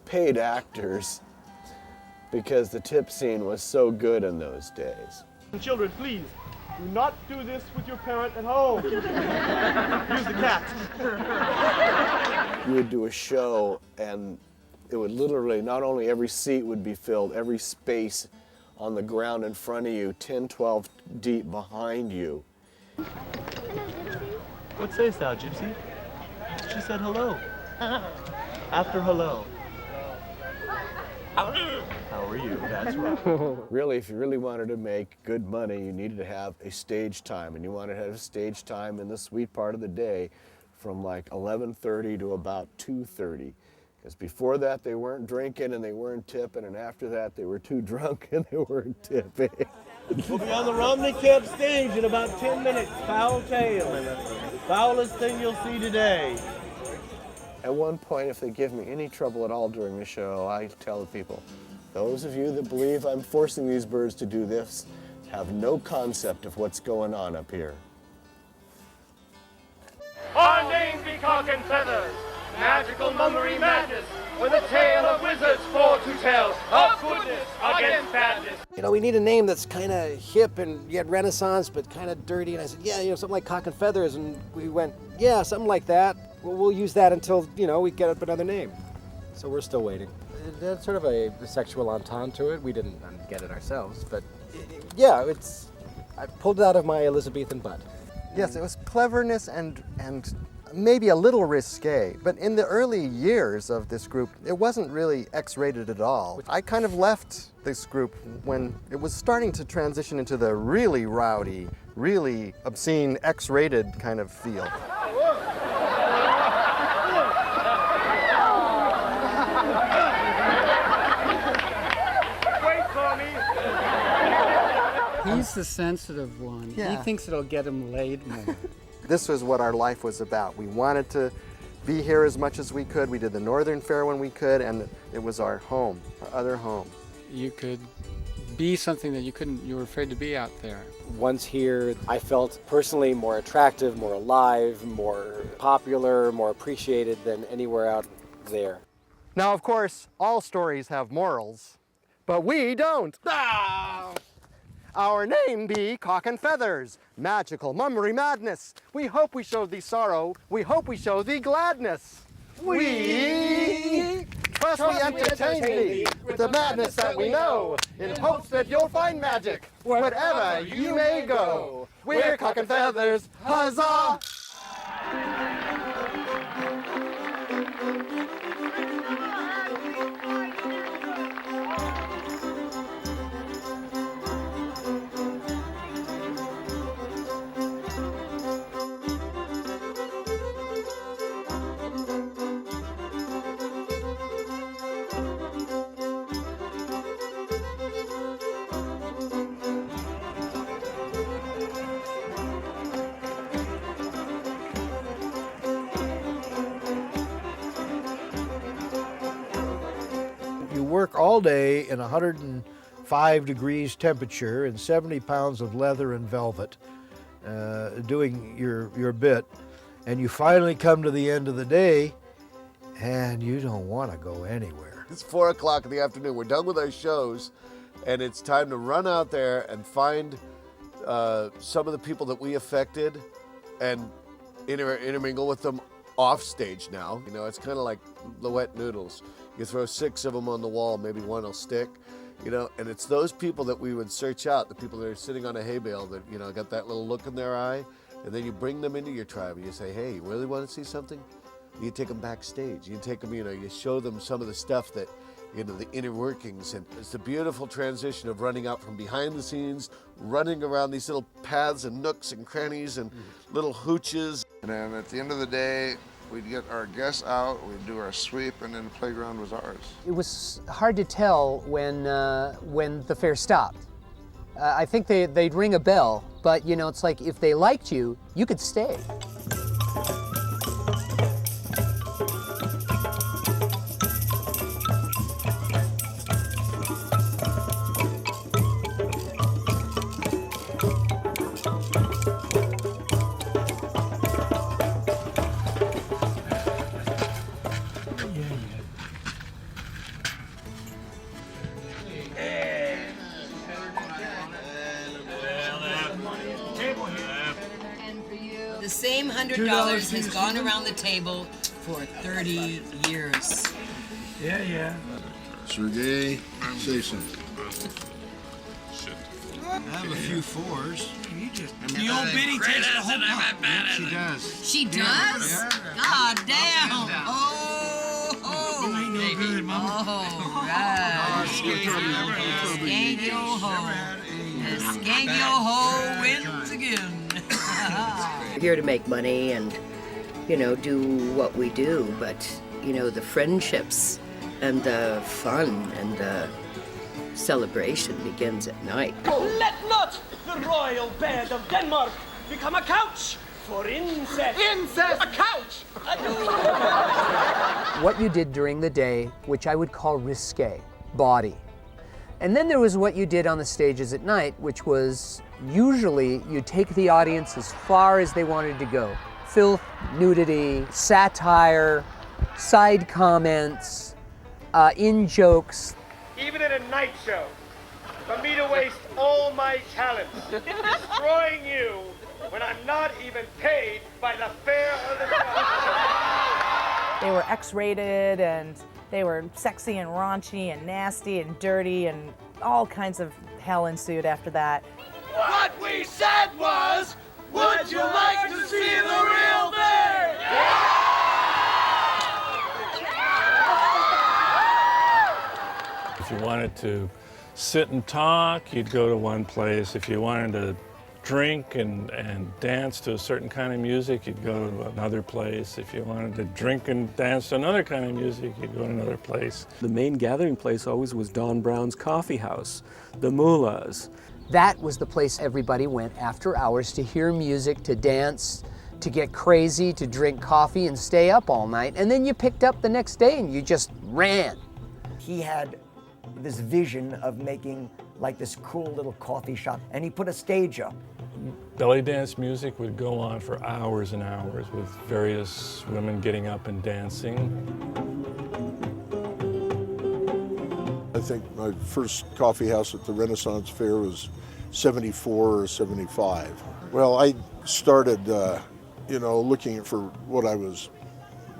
Speaker 21: paid actors, because the tip scene was so good in those days.
Speaker 24: Children, please, do not do this with your parent at home. Use the cat.
Speaker 21: You would do a show, and it would literally, not only every seat would be filled, every space on the ground in front of you, 10, 12 deep behind you.
Speaker 25: Hello, Gypsy.
Speaker 1: What sayst thou, gypsy? She said hello. After hello. How are you? That's right.
Speaker 21: Really, if you really wanted to make good money, you needed to have a stage time, and you wanted to have a stage time in the sweet part of the day from like 11:30 to about 2:30. Because before that, they weren't drinking and they weren't tipping, and after that, they were too drunk and they weren't tipping.
Speaker 24: We'll be on the Romney Camp stage in about 10 minutes. Foul tale, and the foulest thing you'll see today.
Speaker 21: At one point, if they give me any trouble at all during the show, I tell the people, those of you that believe I'm forcing these birds to do this have no concept of what's going on up here.
Speaker 3: Our names be Cock and Feathers, magical mummery madness, with a tale of wizards for to tell, of goodness against badness.
Speaker 6: You know, we need a name that's kind of hip and yet Renaissance, but kind of dirty. And I said, yeah, something like Cock and Feathers. And we went, yeah, something like that. We'll use that until, we get up another name. So we're still waiting. There's sort of a sexual entente to it. We didn't get it ourselves, but yeah, I pulled it out of my Elizabethan butt.
Speaker 12: Yes, it was cleverness and maybe a little risque, but in the early years of this group, it wasn't really X-rated at all. I kind of left this group when it was starting to transition into the really rowdy, really obscene, X-rated kind of feel.
Speaker 20: He's the sensitive one.
Speaker 12: Yeah.
Speaker 20: He thinks it'll get him laid more.
Speaker 12: This was what our life was about. We wanted to be here as much as we could. We did the Northern Fair when we could, and it was our home, our other home.
Speaker 20: You could be something that you were afraid to be out there.
Speaker 6: Once here, I felt personally more attractive, more alive, more popular, more appreciated than anywhere out there.
Speaker 12: Now, of course, all stories have morals, but we don't. Our name be Cock and Feathers, magical mummery madness. We hope we show thee sorrow, we hope we show thee gladness. First we entertain thee with the madness that we know, in hopes that you'll find magic wherever you may go. We're Cock and Feathers, huzzah!
Speaker 15: Work all day in 105 degrees temperature and 70 pounds of leather and velvet doing your bit, and you finally come to the end of the day and you don't want to go anywhere.
Speaker 21: It's 4 o'clock in the afternoon. We're done with our shows, and it's time to run out there and find some of the people that we affected and intermingle with them off stage now. It's kind of like the wet noodles. You throw 6 of them on the wall, maybe one will stick, and it's those people that we would search out, the people that are sitting on a hay bale that, got that little look in their eye, and then you bring them into your tribe and you say, hey, you really want to see something? You take them backstage. You take them, you show them some of the stuff that, the inner workings, and it's the beautiful transition of running out from behind the scenes, running around these little paths and nooks and crannies and little hooches.
Speaker 14: And then at the end of the day, we'd get our guests out, we'd do our sweep, and then the playground was ours.
Speaker 25: It was hard to tell when the fair stopped. I think they'd ring a bell, but it's like if they liked you, you could stay.
Speaker 26: The same $100 has gone around the table for 30 years.
Speaker 14: Yeah. Sergey, say something.
Speaker 5: I have a few 4s.
Speaker 3: The old biddy takes the whole pot.
Speaker 5: She does.
Speaker 26: She does?
Speaker 5: Yeah.
Speaker 26: God damn. Oh, oh.
Speaker 3: Ain't no good, Mama.
Speaker 26: All right. Skank your hoe. The skank your hoe wins again. We're here to make money and, you know, do what we do, but, you know, the friendships and the fun and the celebration begins at night.
Speaker 8: Let not the royal bed of Denmark become a couch for incest.
Speaker 2: Incest! A couch!
Speaker 25: What you did during the day, which I would call risque, body. And then there was what you did on the stages at night, which was usually you take the audience as far as they wanted to go. Filth, nudity, satire, side comments, in-jokes.
Speaker 11: Even in a night show, for me to waste all my talents destroying you when I'm not even paid by the fare of the show.
Speaker 16: They were X-rated and they were sexy and raunchy and nasty and dirty and all kinds of hell ensued after that.
Speaker 3: What we said was, would you like to see the real thing?
Speaker 18: If you wanted to sit and talk, you'd go to one place. If you wanted to drink and dance to a certain kind of music, you'd go to another place. If you wanted to drink and dance to another kind of music, you'd go to another place.
Speaker 19: The main gathering place always was Don Brown's Coffee House, the Mullahs.
Speaker 25: That was the place everybody went after hours to hear music, to dance, to get crazy, to drink coffee and stay up all night. And then you picked up the next day and you just ran.
Speaker 13: He had this vision of making like this cool little coffee shop, and he put a stage up.
Speaker 18: Belly dance music would go on for hours and hours with various women getting up and dancing.
Speaker 23: I think my first coffee house at the Renaissance Fair was 74 or 75. Well, I started, you know, looking for what I was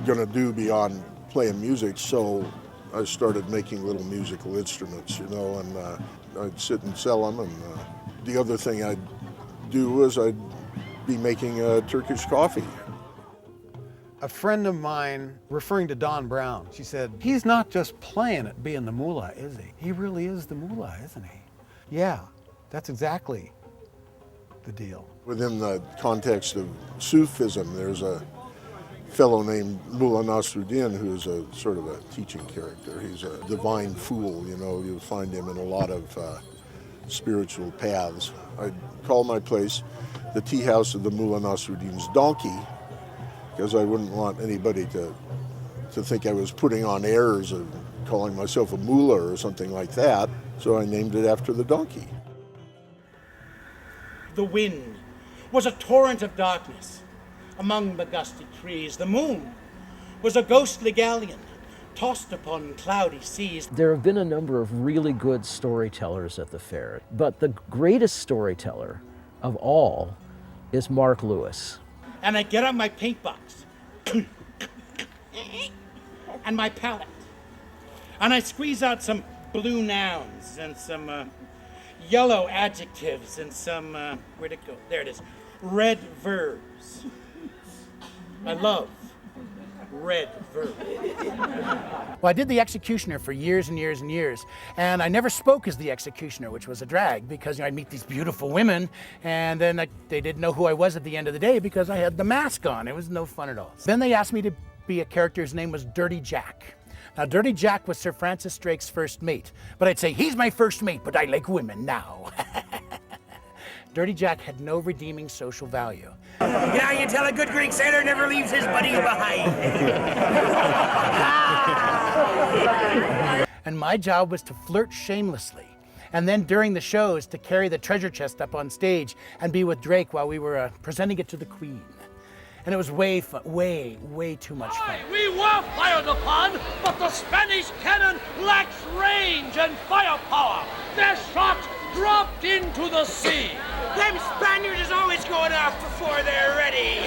Speaker 23: going to do beyond playing music, so I started making little musical instruments, you know, and I'd sit and sell them. And the other thing I'd do was I'd be making Turkish coffee.
Speaker 15: A friend of mine, referring to Don Brown, she said, he's not just playing at being the mullah, is he? He really is the mullah, isn't he? Yeah, that's exactly the deal.
Speaker 23: Within the context of Sufism, there's a fellow named Mullah Nasruddin who's a sort of a teaching character. He's a divine fool, you know, you'll find him in a lot of spiritual paths. I'd call my place the tea house of the Mullah Nasruddin's donkey, because I wouldn't want anybody to think I was putting on airs of calling myself a mullah or something like that, so I named it after the donkey.
Speaker 27: The wind was a torrent of darkness among the gusty trees. The moon was a ghostly galleon tossed upon cloudy seas.
Speaker 7: There have been a number of really good storytellers at the fair, but the greatest storyteller of all is Mark Lewis.
Speaker 27: And I get out my paint box and my palette, and I squeeze out some blue nouns and some yellow adjectives and some, where'd it go? There it is, red verbs. I love red verbs.
Speaker 28: Well, I did the executioner for years and years and years, and I never spoke as the executioner, which was a drag, because I'd meet these beautiful women, and then they didn't know who I was at the end of the day because I had the mask on. It was no fun at all. Then they asked me to be a character. His name was Dirty Jack. Now, Dirty Jack was Sir Francis Drake's first mate, but I'd say, he's my first mate, but I like women now. Dirty Jack had no redeeming social value.
Speaker 3: You know, you tell a good Greek sailor never leaves his buddy behind.
Speaker 28: And my job was to flirt shamelessly, and then during the shows to carry the treasure chest up on stage and be with Drake while we were presenting it to the Queen. And it was way fun, way too much fun.
Speaker 3: We were fired upon, but the Spanish cannon lacks range and firepower. Their shot dropped into the sea. Them Spaniards is always going off before they're ready.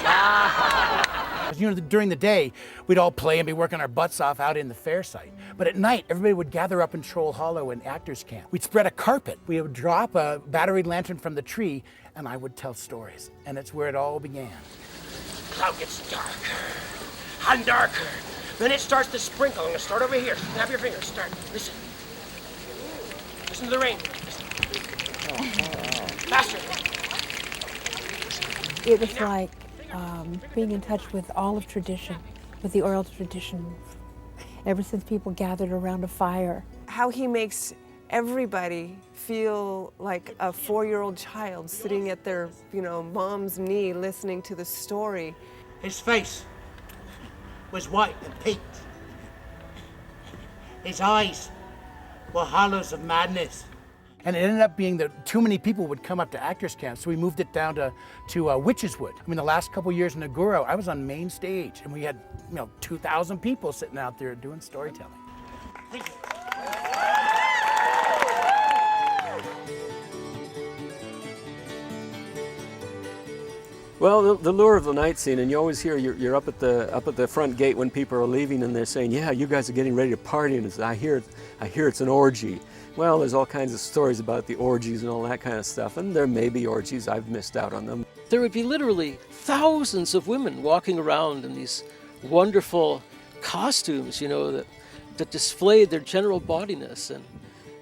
Speaker 28: during the day, we'd all play and be working our butts off out in the fair site. But at night, everybody would gather up in Troll Hollow in Actors Camp. We'd spread a carpet. We would drop a battery lantern from the tree, and I would tell stories. And it's where it all began.
Speaker 1: Cloud gets darker and darker. Then it starts to sprinkle. I'm gonna start over here. Snap your fingers. Start. Listen. Listen to the rain. Listen. Faster.
Speaker 4: It was like being in touch with all of tradition, with the oral tradition, ever since people gathered around a fire.
Speaker 9: How he makes everybody feel like a 4-year-old child sitting at their, mom's knee listening to the story.
Speaker 27: His face was white and peaked. His eyes were hollows of madness.
Speaker 28: And it ended up being that too many people would come up to Actors Camp, so we moved it down to Witches Wood. I mean, the last couple years in Naguro, I was on main stage, and we had 2,000 people sitting out there doing storytelling.
Speaker 19: Well, the lure of the night scene, and you always hear you're up at the front gate when people are leaving, and they're saying, "Yeah, you guys are getting ready to party," and I hear it's an orgy. Well, there's all kinds of stories about the orgies and all that kind of stuff, and there may be orgies. I've missed out on them.
Speaker 7: There would be literally thousands of women walking around in these wonderful costumes, that displayed their general bodiness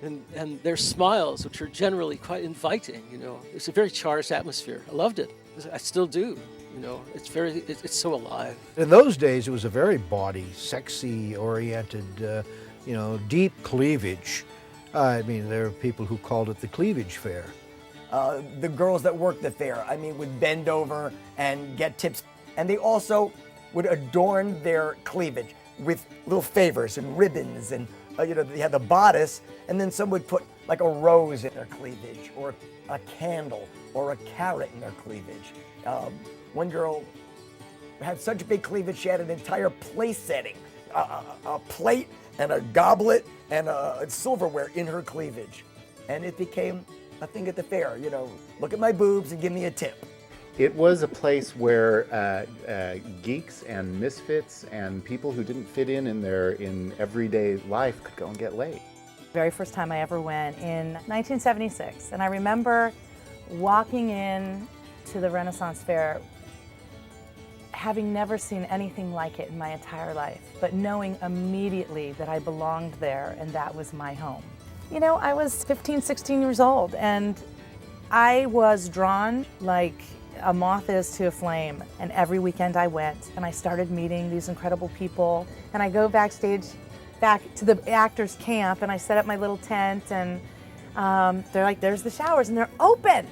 Speaker 7: and their smiles, which are generally quite inviting. It's a very charged atmosphere. I loved it. I still do. It's so alive.
Speaker 15: In those days, it was a very body, sexy-oriented, deep cleavage. I mean, there are people who called it the cleavage fair.
Speaker 13: The girls that worked the fair, would bend over and get tips. And they also would adorn their cleavage with little favors and ribbons. And, they had the bodice, and then some would put like a rose in their cleavage, or a candle, or a carrot in their cleavage. One girl had such big cleavage, she had an entire place setting, a plate and a goblet and a silverware in her cleavage. And it became a thing at the fair, look at my boobs and give me a tip.
Speaker 10: It was a place where geeks and misfits and people who didn't fit in everyday life could go and get laid.
Speaker 16: Very first time I ever went in 1976, and I remember walking in to the Renaissance Fair, having never seen anything like it in my entire life, but knowing immediately that I belonged there and that was my home. I was 15, 16 years old, and I was drawn like a moth is to a flame. And every weekend I went, and I started meeting these incredible people. And I go backstage, back to the Actors Camp, and I set up my little tent, and they're like, "There's the showers," and they're open.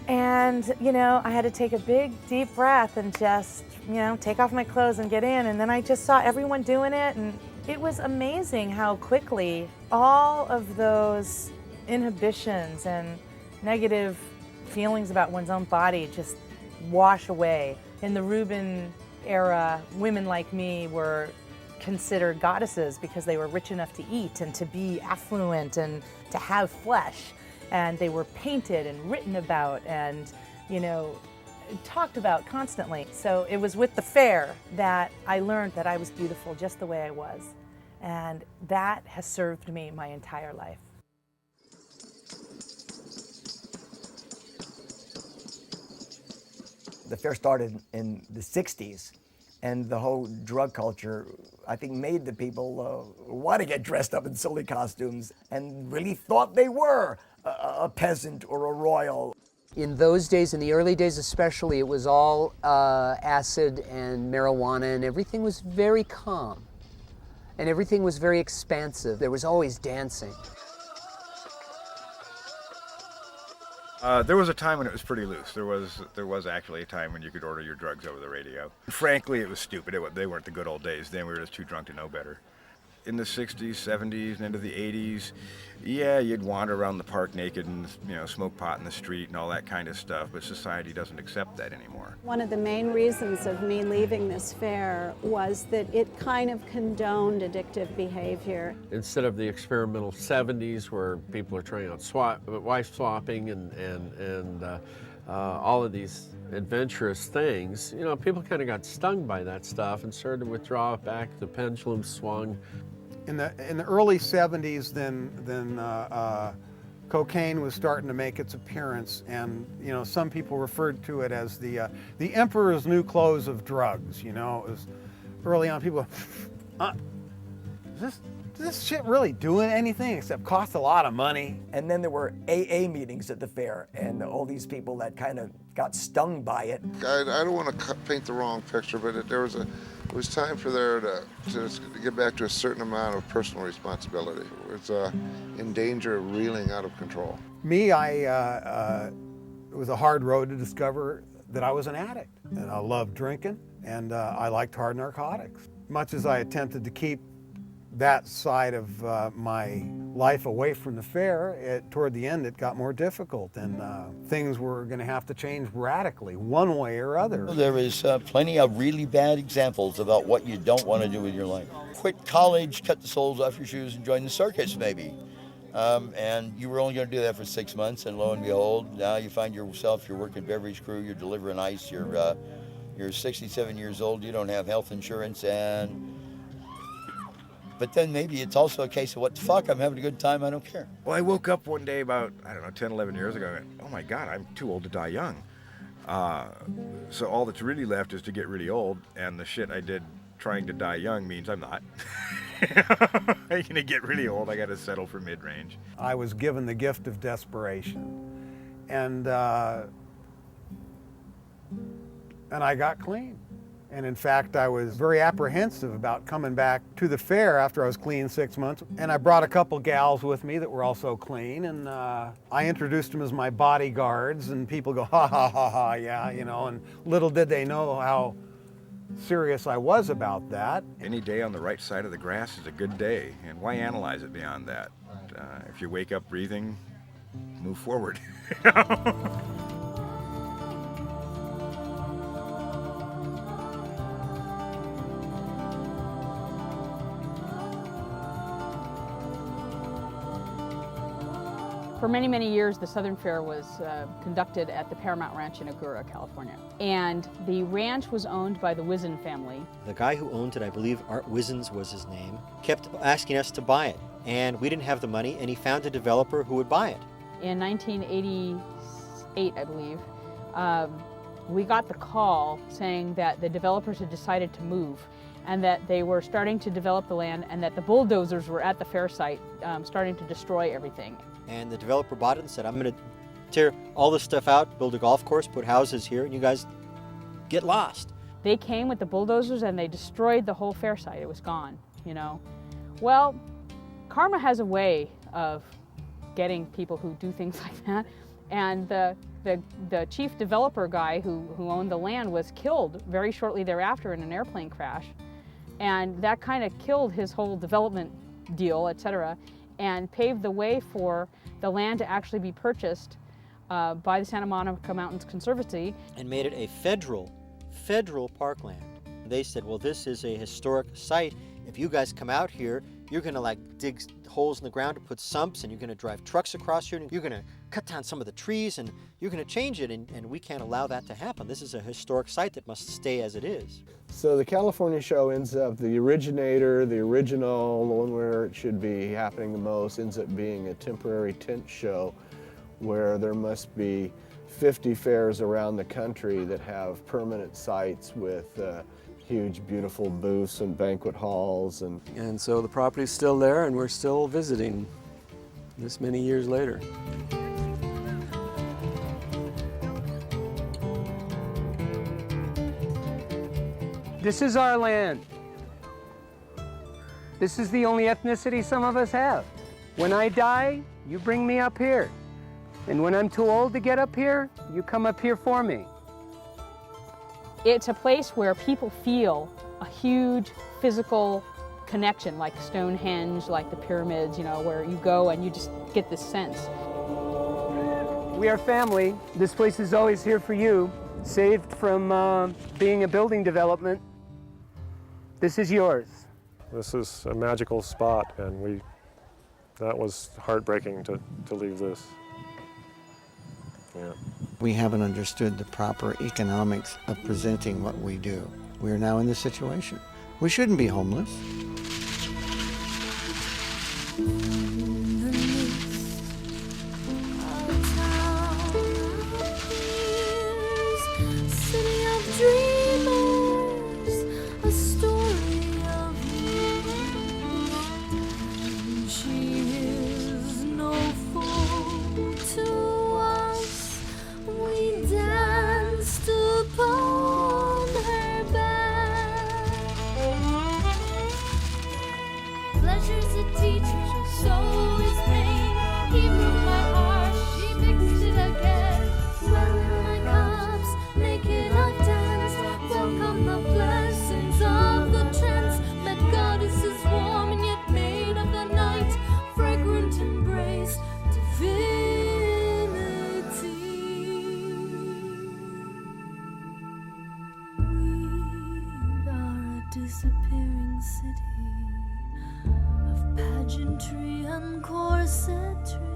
Speaker 16: And, I had to take a big, deep breath and just, take off my clothes and get in. And then I just saw everyone doing it, and it was amazing how quickly all of those inhibitions and negative feelings about one's own body just wash away. In the Rubin era, women like me were considered goddesses because they were rich enough to eat and to be affluent and to have flesh. And they were painted and written about and, talked about constantly. So it was with the fair that I learned that I was beautiful just the way I was. And that has served me my entire life.
Speaker 13: The fair started in the 60s, and the whole drug culture, I think, made the people want to get dressed up in silly costumes and really thought they were a peasant or a royal.
Speaker 25: In those days, in the early days especially, it was all acid and marijuana, and everything was very calm. And everything was very expansive. There was always dancing.
Speaker 17: There was a time when it was pretty loose. There was actually a time when you could order your drugs over the radio. Frankly, it was stupid. They weren't the good old days. Then we were just too drunk to know better. In the 60s, 70s, and into the 80s, yeah, you'd wander around the park naked and smoke pot in the street and all that kind of stuff, but society doesn't accept that anymore.
Speaker 20: One of the main reasons of me leaving this fair was that it kind of condoned addictive behavior.
Speaker 22: Instead of the experimental 70s where people are trying out wife swapping and all of these adventurous things, you know, people kind of got stung by that stuff and started to withdraw back. The pendulum swung.
Speaker 5: In the early 70s, then cocaine was starting to make its appearance, and you know, some people referred to it as the emperor's new clothes of drugs. You know, it was early on. People, does this shit really doing anything except cost a lot of money?
Speaker 13: And then there were AA meetings at the fair, and all these people that kind of got stung by it.
Speaker 6: I don't want to paint the wrong picture, but it was time for there to get back to a certain amount of personal responsibility. It was in danger of reeling out of control.
Speaker 5: Me, it was a hard road to discover that I was an addict, and I loved drinking, and I liked hard narcotics. Much as I attempted to keep that side of my life away from the fair, toward the end it got more difficult, and things were going to have to change radically, one way or other.
Speaker 8: There is plenty of really bad examples about what you don't want to do with your life. Quit college, cut the soles off your shoes, and join the circus maybe. And you were only going to do that for 6 months, and lo and behold, now you find yourself, you're working beverage crew, you're delivering ice, you're 67 years old, you don't have health insurance, but then maybe it's also a case of what the fuck, I'm having a good time, I don't care.
Speaker 17: Well, I woke up one day about, I don't know, 10, 11 years ago, and went, oh my God, I'm too old to die young. So all that's really left is to get really old, and the shit I did trying to die young means I'm not. I'm gonna get really old, I gotta settle for mid-range.
Speaker 5: I was given the gift of desperation, and I got clean. And in fact, I was very apprehensive about coming back to the fair after I was clean 6 months. And I brought a couple gals with me that were also clean, and I introduced them as my bodyguards, and people go, ha, ha, ha, ha, yeah, you know, and little did they know how serious I was about that.
Speaker 17: Any day on the right side of the grass is a good day, and why analyze it beyond that? If you wake up breathing, move forward.
Speaker 12: For many, many years, the Southern Fair was conducted at the Paramount Ranch in Agoura, California. And the ranch was owned by the Wizen family.
Speaker 14: The guy who owned it, I believe Art Wizens was his name, kept asking us to buy it. And we didn't have the money, and he found a developer who would buy it.
Speaker 12: In 1988, I believe, we got the call saying that the developers had decided to move, and that they were starting to develop the land, and that the bulldozers were at the fair site starting to destroy everything.
Speaker 14: And the developer bought it and said, I'm going to tear all this stuff out, build a golf course, put houses here, and you guys get lost.
Speaker 12: They came with the bulldozers and they destroyed the whole fair site. It was gone, you know. Well, karma has a way of getting people who do things like that. And the chief developer guy who owned the land was killed very shortly thereafter in an airplane crash. And that kind of killed his whole development deal, etc., and paved the way for the land to actually be purchased by the Santa Monica Mountains Conservancy.
Speaker 14: And made it a federal parkland. They said, well, this is a historic site. If you guys come out here, you're gonna like dig holes in the ground to put sumps, and you're gonna drive trucks across here, and you're gonna cut down some of the trees, and you're gonna change it, and we can't allow that to happen. This is a historic site that must stay as it is.
Speaker 21: So the California show ends up, the originator, the original, the one where it should be happening the most, ends up being a temporary tent show where there must be 50 fairs around the country that have permanent sites with huge, beautiful booths and banquet halls.
Speaker 19: And so the property's still there, and we're still visiting this many years later.
Speaker 24: This is our land. This is the only ethnicity some of us have. When I die, you bring me up here. And when I'm too old to get up here, you come up here for me.
Speaker 12: It's a place where people feel a huge physical connection, like Stonehenge, like the pyramids, you know, where you go and you just get this sense.
Speaker 24: We are family. This place is always here for you, saved from being a building development. This is yours.
Speaker 26: This is a magical spot, and that was heartbreaking to leave this. Yeah.
Speaker 1: We haven't understood the proper economics of presenting what we do. We are now in this situation. We shouldn't be homeless.
Speaker 2: City of dreamers, a story of you. She is no fool to us. We danced upon her back. Pleasure's a teacher, so is pain. He broke my heart, she fixed it again. Well in my cups, naked I've danced. Welcome the blessings of the trance. Met goddesses warm and yet made of the night. Fragrant embrace, divinity. We are a disappearing city of pageantry and corsetry.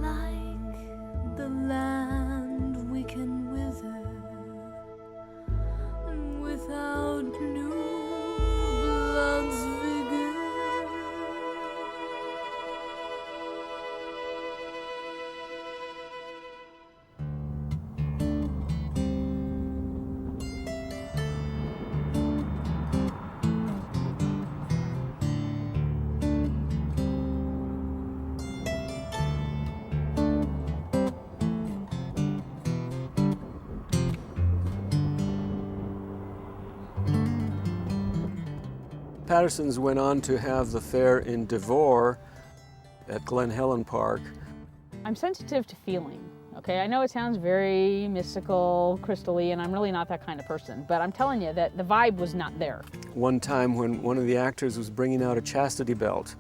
Speaker 2: Like the land we can wither without new blood's vigor.
Speaker 19: Patterson's went on to have the fair in Devore at Glen Helen Park.
Speaker 12: I'm sensitive to feeling, okay? I know it sounds very mystical, crystal-y, and I'm really not that kind of person, but I'm telling you that the vibe was not there.
Speaker 19: One time when one of the actors was bringing out a chastity belt,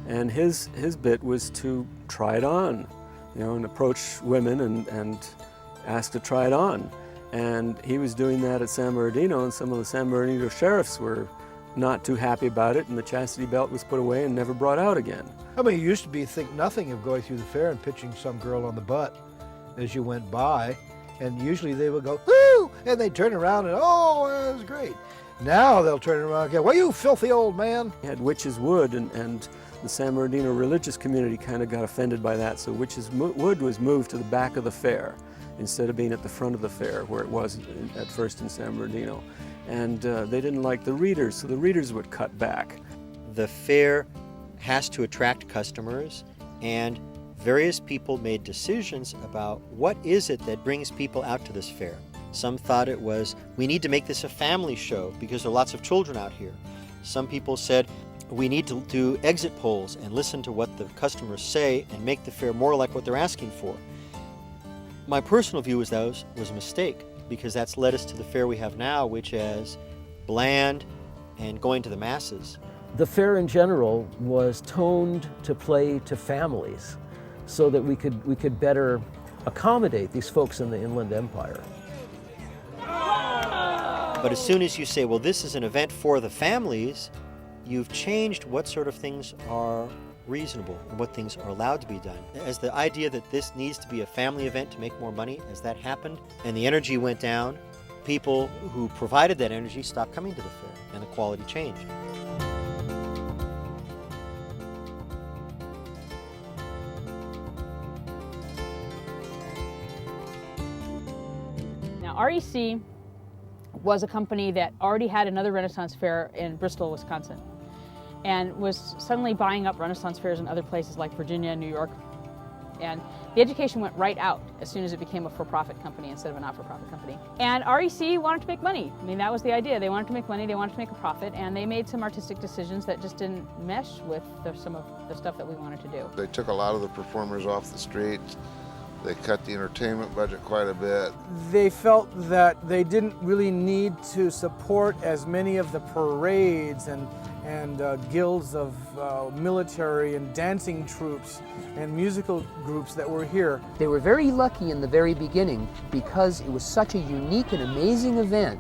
Speaker 19: and his bit was to try it on, you know, and approach women and ask to try it on. And he was doing that at San Bernardino, and some of the San Bernardino sheriffs were not too happy about it, and the chastity belt was put away and never brought out again.
Speaker 15: I mean, it used to be think nothing of going through the fair and pitching some girl on the butt as you went by, and usually they would go, woo, and they'd turn around and, oh, that was great. Now they'll turn around and go, well, you filthy old man.
Speaker 19: He had Witch's Wood, and the San Bernardino religious community kind of got offended by that, so Witch's Wood was moved to the back of the fair instead of being at the front of the fair where it was at first in San Bernardino. And they didn't like the readers, so the readers would cut back.
Speaker 14: The fair has to attract customers, and various people made decisions about what is it that brings people out to this fair. Some thought it was, we need to make this a family show because there are lots of children out here. Some people said, we need to do exit polls and listen to what the customers say and make the fair more like what they're asking for. My personal view was that was a mistake, because that's led us to the fair we have now, which is bland and going to the masses.
Speaker 7: The fair in general was toned to play to families so that we could better accommodate these folks in the Inland Empire.
Speaker 14: But as soon as you say, well, this is an event for the families, you've changed what sort of things are reasonable and what things are allowed to be done. As the idea that this needs to be a family event to make more money, as that happened and the energy went down, people who provided that energy stopped coming to the fair and the quality changed.
Speaker 12: Now, REC was a company that already had another Renaissance fair in Bristol, Wisconsin, and was suddenly buying up Renaissance fairs in other places like Virginia and New York. And the education went right out as soon as it became a for-profit company instead of a not-for-profit company. And REC wanted to make money. I mean, that was the idea. They wanted to make money, they wanted to make a profit, and they made some artistic decisions that just didn't mesh with some of the stuff that we wanted to do.
Speaker 6: They took a lot of the performers off the streets. They cut the entertainment budget quite a bit.
Speaker 24: They felt that they didn't really need to support as many of the parades and guilds of military and dancing troops and musical groups that were here.
Speaker 25: They were very lucky in the very beginning because it was such a unique and amazing event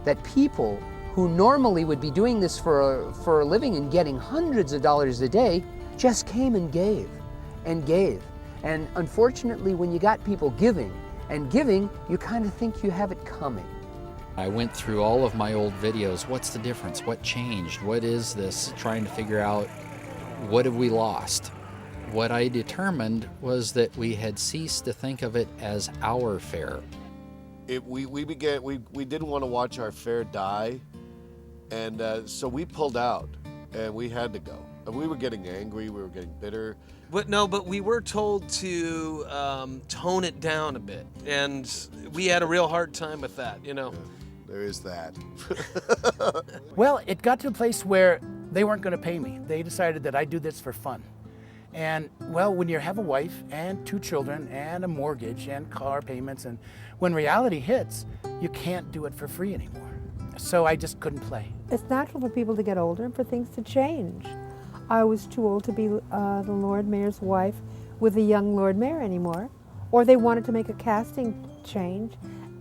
Speaker 25: that people who normally would be doing this for a living and getting hundreds of dollars a day just came and gave and gave. And unfortunately, when you got people giving, you kind of think you have it coming.
Speaker 3: I went through all of my old videos. What's the difference? What changed? What is this? Trying to figure out what have we lost? What I determined was that we had ceased to think of it as our fair.
Speaker 4: We didn't want to watch our fair die, and so we pulled out, and we had to go. And we were getting angry, we were getting bitter.
Speaker 9: But we were told to tone it down a bit, and we had a real hard time with that, you know.
Speaker 4: There is that.
Speaker 11: Well, it got to a place where they weren't going to pay me. They decided that I do this for fun. And well, when you have a wife and 2 children and a mortgage and car payments, and when reality hits, you can't do it for free anymore. So I just couldn't play.
Speaker 18: It's natural for people to get older and for things to change. I was too old to be the Lord Mayor's wife with a young Lord Mayor anymore, or they wanted to make a casting change,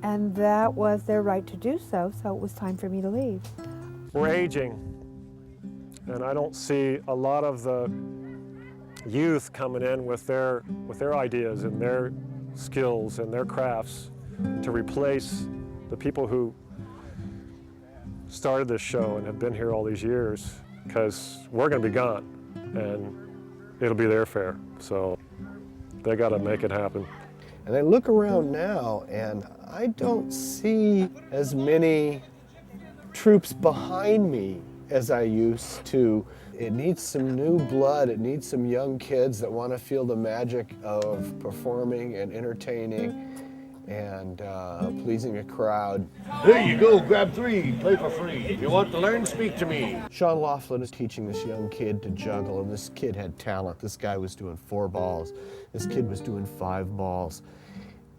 Speaker 18: and that was their right to do so, so it was time for me to leave.
Speaker 26: We're aging, and I don't see a lot of the youth coming in with their ideas and their skills and their crafts to replace the people who started this show and have been here all these years, because we're going to be gone and it'll be their fair. So they got to make it happen.
Speaker 21: And I look around now and I don't see as many troops behind me as I used to. It needs some new blood. It needs some young kids that want to feel the magic of performing and entertaining and pleasing a crowd.
Speaker 23: There you go, grab 3, play for free. If you want to learn, speak to me.
Speaker 21: Sean Laughlin is teaching this young kid to juggle, and this kid had talent. This guy was doing 4 balls. This kid was doing 5 balls.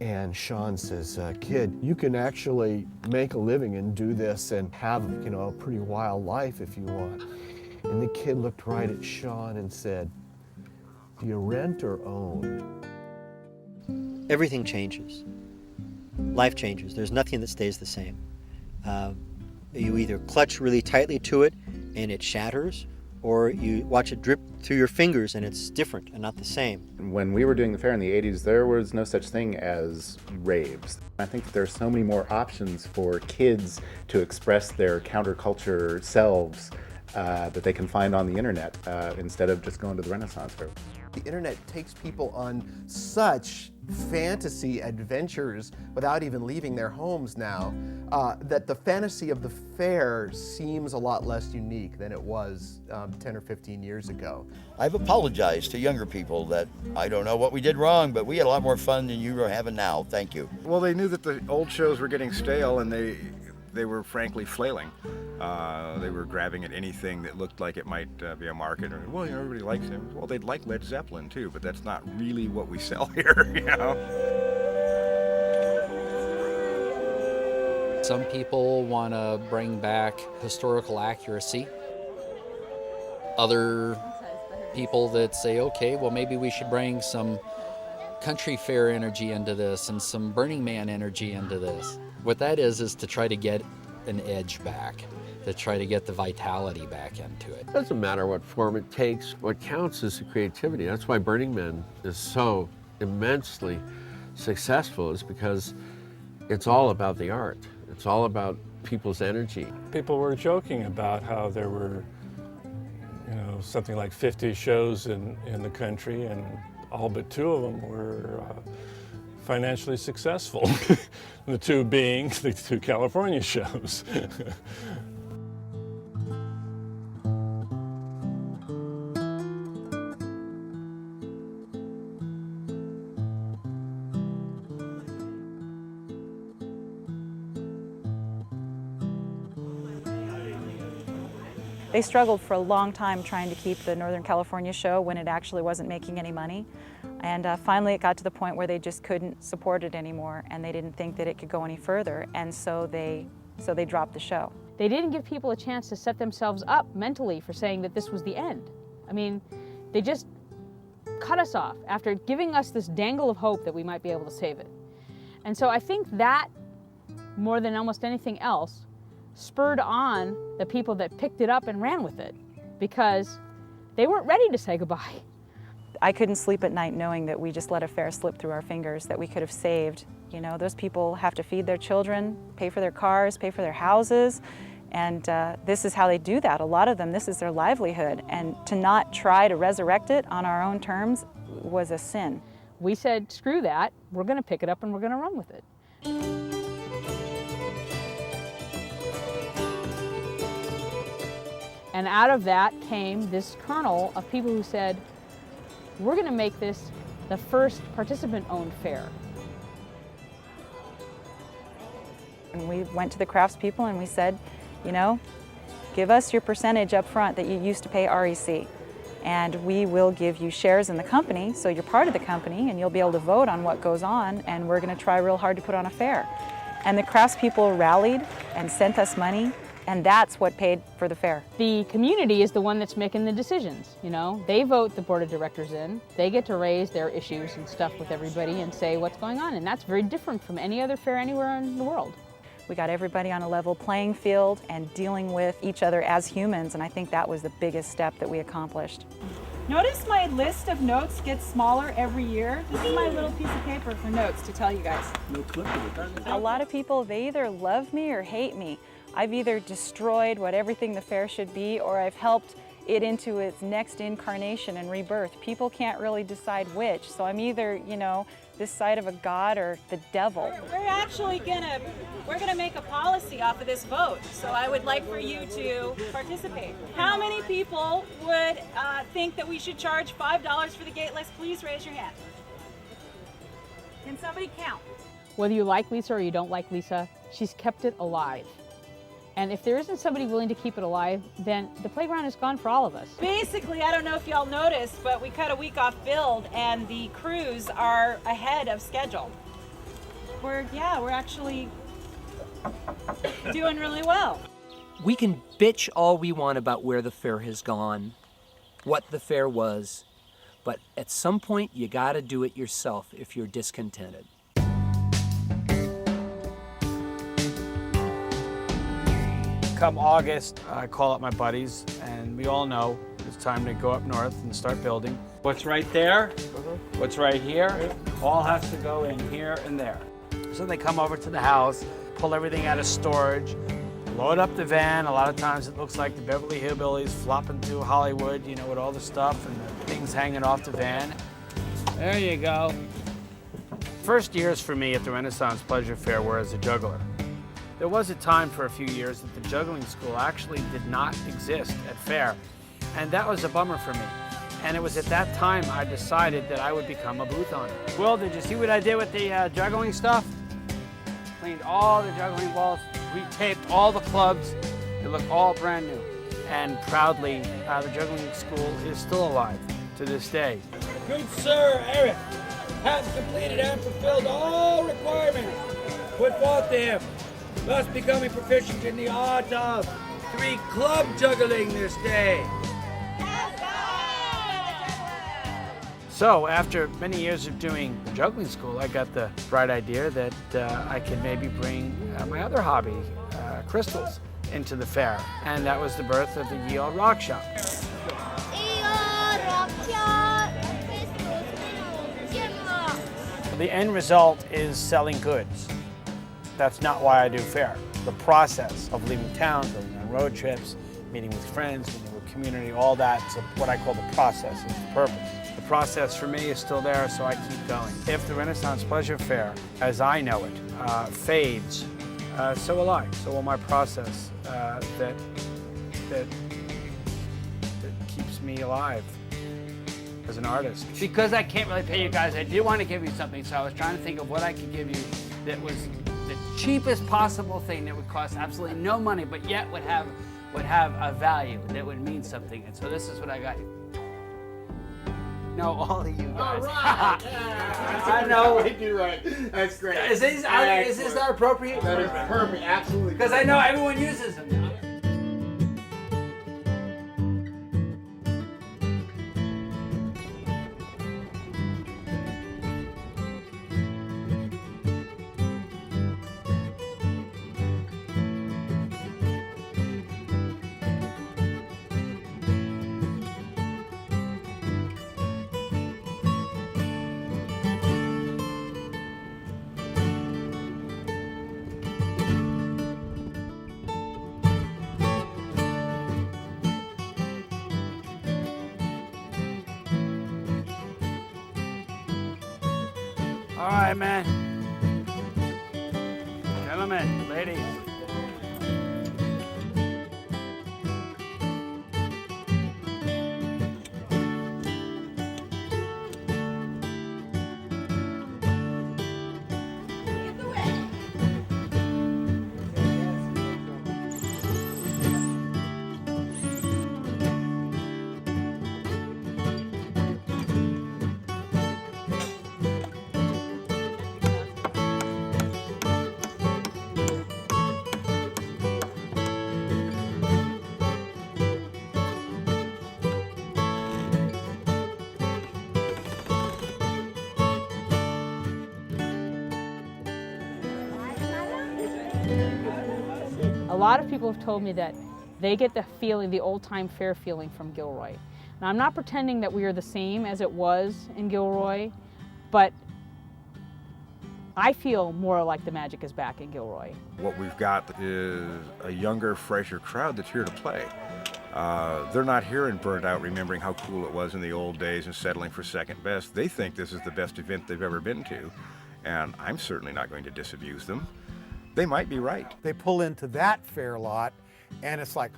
Speaker 21: And Sean says, kid, you can actually make a living and do this and have, a pretty wild life if you want. And the kid looked right at Sean and said, do you rent or own?
Speaker 14: Everything changes. Life changes. There's nothing that stays the same. You either clutch really tightly to it and it shatters, or you watch it drip through your fingers and it's different and not the same.
Speaker 10: When we were doing the fair in the 80s, there was no such thing as raves. I think that there are so many more options for kids to express their counterculture selves that they can find on the internet instead of just going to the Renaissance Fair.
Speaker 27: The internet takes people on such fantasy adventures without even leaving their homes now, that the fantasy of the fair seems a lot less unique than it was 10 or 15 years ago.
Speaker 8: I've apologized to younger people that I don't know what we did wrong, but we had a lot more fun than you are having now. Thank you.
Speaker 17: Well, they knew that the old shows were getting stale, and they were frankly flailing. They were grabbing at anything that looked like it might be a market. Or, well, everybody likes him. Well, they'd like Led Zeppelin too, but that's not really what we sell here,
Speaker 3: Some people want to bring back historical accuracy. Other people that say, okay, well, maybe we should bring some country fair energy into this and some Burning Man energy into this. What that is to try to get an edge back, to try to get the vitality back into it.
Speaker 22: It doesn't matter what form it takes. What counts is the creativity. That's why Burning Man is so immensely successful, is because it's all about the art. It's all about people's energy.
Speaker 28: People were joking about how there were, something like 50 shows in the country, and all but 2 of them were financially successful. The 2 being the 2 California shows.
Speaker 29: They struggled for a long time trying to keep the Northern California show when it actually wasn't making any money. And finally it got to the point where they just couldn't support it anymore, and they didn't think that it could go any further, and so they dropped the show.
Speaker 12: They didn't give people a chance to set themselves up mentally for saying that this was the end. I mean, they just cut us off after giving us this dangle of hope that we might be able to save it. And so I think that, more than almost anything else, spurred on the people that picked it up and ran with it, because they weren't ready to say goodbye.
Speaker 29: I couldn't sleep at night knowing that we just let a fair slip through our fingers that we could have saved. You know, those people have to feed their children, pay for their cars, pay for their houses, and this is how they do that. A lot of them, this is their livelihood, and to not try to resurrect it on our own terms was a sin.
Speaker 12: We said, screw that, we're going to pick it up and we're going to run with it. And out of that came this kernel of people who said, we're going to make this the first participant-owned fair.
Speaker 29: And we went to the craftspeople and we said, you know, give us your percentage up front that you used to pay REC. And we will give you shares in the company, so you're part of the company and you'll be able to vote on what goes on, and we're going to try real hard to put on a fair. And the craftspeople rallied and sent us money, and that's what paid for the fair.
Speaker 12: The community is the one that's making the decisions, you know. They vote the board of directors in. They get to raise their issues and stuff with everybody and say what's going on, and that's very different from any other fair anywhere in the world.
Speaker 29: We got everybody on a level playing field and dealing with each other as humans, and I think that was the biggest step that we accomplished.
Speaker 1: Notice my list of notes gets smaller every year. This is my little piece of paper for notes to tell you guys.
Speaker 29: A lot of people, they either love me or hate me. I've either destroyed what everything the fair should be, or I've helped it into its next incarnation and rebirth. People can't really decide which, so I'm either, you know, this side of a god or the devil.
Speaker 1: We're actually gonna make a policy off of this vote, so I would like for you to participate. How many people would think that we should charge $5 for the gateless? Please raise your hand. Can somebody count?
Speaker 12: Whether you like Lisa or you don't like Lisa, she's kept it alive. And if there isn't somebody willing to keep it alive, then the playground is gone for all of us.
Speaker 1: Basically, I don't know if y'all noticed, but we cut a week off build and the crews are ahead of schedule. We're actually doing really well.
Speaker 25: We can bitch all we want about where the fair has gone, what the fair was, but at some point you gotta do it yourself if you're discontented.
Speaker 24: Come August, I call up my buddies, and we all know it's time to go up north and start building. What's right there, what's right here, all has to go in here and there. So they come over to the house, pull everything out of storage, load up the van. A lot of times it looks like the Beverly Hillbillies flopping through Hollywood, you know, with all the stuff and the things hanging off the van. There you go. First years for me at the Renaissance Pleasure Fair were as a juggler. There was a time for a few years that the juggling school actually did not exist at Faire, and that was a bummer for me. And it was at that time I decided that I would become a booth owner. Will, did you see what I did with the juggling stuff? Cleaned all the juggling balls, retaped all the clubs. They look all brand new. And proudly, the juggling school is still alive to this day.
Speaker 2: Good sir, Eric, has completed and fulfilled all requirements put forth to him, thus becoming proficient in the art of 3 club juggling this day.
Speaker 24: So after many years of doing juggling school, I got the bright idea that I could maybe bring my other hobby, crystals, into the fair. And that was the birth of the Ye Olde Rock Shop. The end result is selling goods. That's not why I do fair. The process of leaving town, going on road trips, meeting with friends, meeting with community, all that's what I call the process, is the purpose. The process for me is still there, so I keep going. If the Renaissance Pleasure Fair, as I know it, fades, so will I. So will my process that keeps me alive as an artist.
Speaker 5: Because I can't really pay you guys, I did want to give you something, so I was trying to think of what I could give you that was the cheapest possible thing that would cost absolutely no money, but yet would have a value that would mean something. And so this is what I got you. No, all of you guys.
Speaker 2: Right.
Speaker 5: I know.
Speaker 2: You're right. That's great.
Speaker 5: Is this not appropriate?
Speaker 2: That is perfect. Absolutely.
Speaker 5: Because I know everyone uses them now. All right, man. Gentlemen, ladies.
Speaker 12: A lot of people have told me that they get the feeling, the old-time fair feeling from Gilroy. Now, I'm not pretending that we are the same as it was in Gilroy, but I feel more like the magic is back in Gilroy.
Speaker 17: What we've got is a younger, fresher crowd that's here to play. They're not here and burnt out remembering how cool it was in the old days and settling for second best. They think this is the best event they've ever been to, and I'm certainly not going to disabuse them. They might be right.
Speaker 24: They pull into that fair lot, and it's like,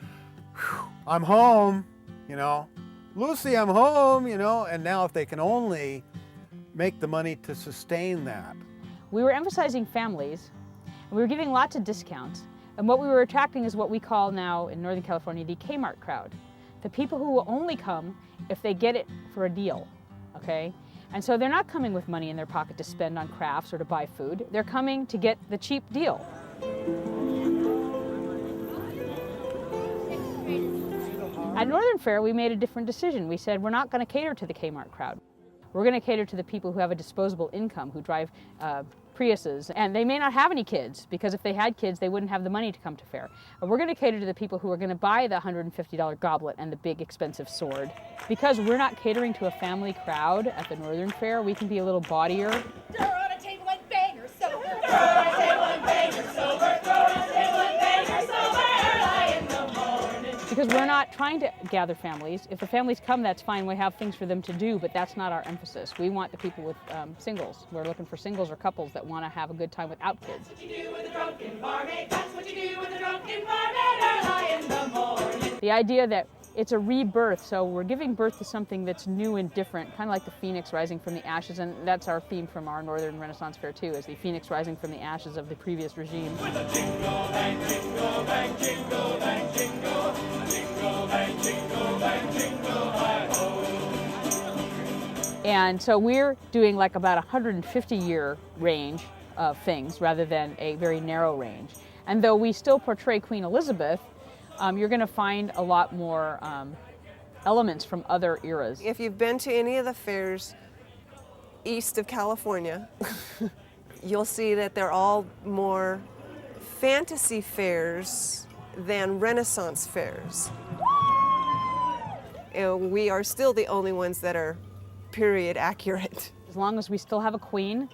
Speaker 24: whew, I'm home, you know. Lucy, I'm home, you know. And now if they can only make the money to sustain that.
Speaker 12: We were emphasizing families, and we were giving lots of discounts. And what we were attracting is what we call now in Northern California the Kmart crowd. The people who will only come if they get it for a deal, okay? And so they're not coming with money in their pocket to spend on crafts or to buy food. They're coming to get the cheap deal. At Northern Fair, we made a different decision. We said we're not going to cater to the Kmart crowd. We're going to cater to the people who have a disposable income, who drive Priuses, and they may not have any kids, because if they had kids, they wouldn't have the money to come to fair. And we're going to cater to the people who are going to buy the $150 goblet and the big expensive sword. Because we're not catering to a family crowd at the Northern Fair, we can be a little bawdier.
Speaker 4: Throw on a table and bang her sober. Throw on a table and bang her sober. Throw on a table and bang her sober. Early in the morning.
Speaker 12: Because we're not trying to gather families. If the families come, that's fine. We have things for them to do, but that's not our emphasis. We want the people with singles. We're looking for singles or couples that want to have a good time without kids.
Speaker 4: That's what you do with a drunken barmaid. That's what you do with a drunken barmaid. Early in the morning.
Speaker 12: The idea that it's a rebirth, so we're giving birth to something that's new and different, kind of like the phoenix rising from the ashes, and that's our theme from our Northern Renaissance Fair too, is the phoenix rising from the ashes of the previous regime.
Speaker 4: With a jingle bang, jingle bang, jingle bang, jingle, jingle bang, jingle bang, jingle hi-ho.
Speaker 12: And so we're doing like about a 150-year range of things rather than a very narrow range. And though we still portray Queen Elizabeth, you're going to find a lot more elements from other eras.
Speaker 6: If you've been to any of the fairs east of California, you'll see that they're all more fantasy fairs than Renaissance fairs. And we are still the only ones that are period accurate.
Speaker 12: As long as we still have a queen,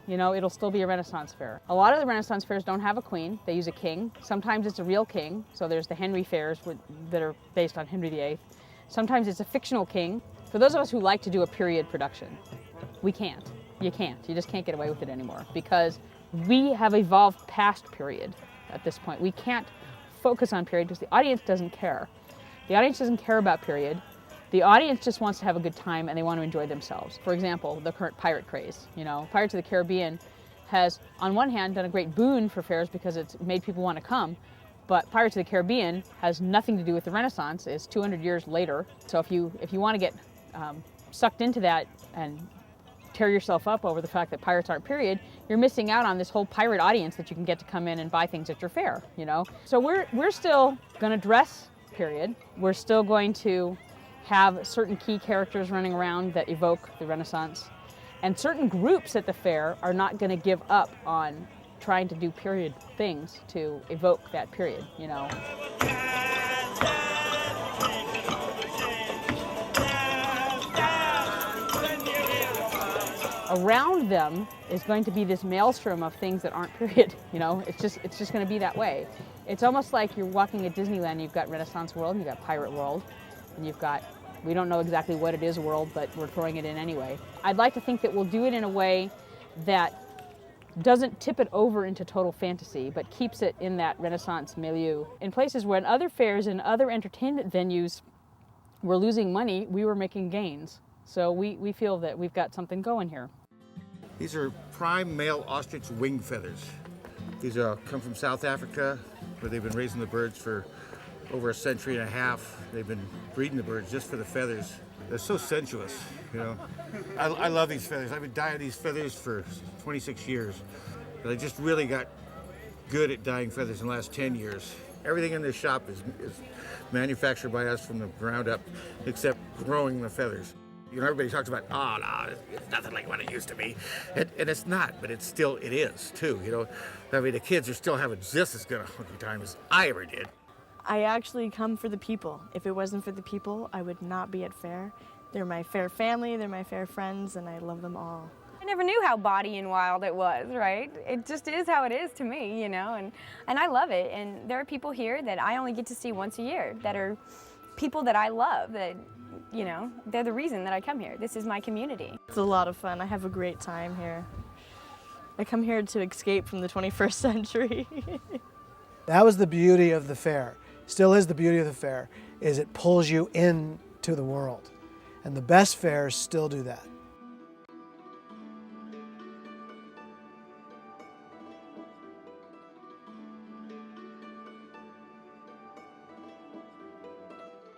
Speaker 12: you know, it'll still be a Renaissance fair. A lot of the Renaissance fairs don't have a queen. They use a king. Sometimes it's a real king. So there's the Henry fairs that are based on Henry VIII. Sometimes it's a fictional king. For those of us who like to do a period production, we can't. You can't. You just can't get away with it anymore because we have evolved past period at this point. We can't focus on period because the audience doesn't care. The audience doesn't care about period. The audience just wants to have a good time and they want to enjoy themselves. For example, the current pirate craze. You know, Pirates of the Caribbean has, on one hand, done a great boon for fairs because it's made people want to come, but Pirates of the Caribbean has nothing to do with the Renaissance. It's 200 years later. So if you want to get sucked into that and tear yourself up over the fact that pirates aren't period, you're missing out on this whole pirate audience that you can get to come in and buy things at your fair, you know? So we're still going to dress period. We're still going to have certain key characters running around that evoke the Renaissance. And certain groups at the fair are not going to give up on trying to do period things to evoke that period, you know. Around them is going to be this maelstrom of things that aren't period, you know. It's just going to be that way. It's almost like you're walking at Disneyland. You've got Renaissance World, and you've got Pirate World, and you've got, we don't know exactly what it is world, but we're throwing it in anyway. I'd like to think that we'll do it in a way that doesn't tip it over into total fantasy, but keeps it in that Renaissance milieu. In places where in other fairs and other entertainment venues were losing money, we were making gains. So we feel that we've got something going here.
Speaker 23: These are prime male ostrich wing feathers. These come from South Africa, where they've been raising the birds for over a century and a half. They've been breeding the birds just for the feathers. They're so sensuous, you know. I love these feathers. I've been dyeing these feathers for 26 years. But I just really got good at dyeing feathers in the last 10 years. Everything in this shop is manufactured by us from the ground up, except growing the feathers. You know, everybody talks about, oh, no, it's nothing like what it used to be. And it's not, but it is, too, you know. I mean, the kids are still having just as good a hunky time as I ever did.
Speaker 7: I actually come for the people. If it wasn't for the people, I would not be at Faire. They're my Faire family, they're my Faire friends, and I love them all.
Speaker 9: I never knew how bawdy and wild it was, right? It just is how it is to me, you know, and I love it. And there are people here that I only get to see once a year that are people that I love, that, you know, they're the reason that I come here. This is my community.
Speaker 7: It's a lot of fun. I have a great time here. I come here to escape from the 21st century.
Speaker 11: That was the beauty of the Faire. Still is the beauty of the Faire, is it pulls you into the world. And the best fairs still do that.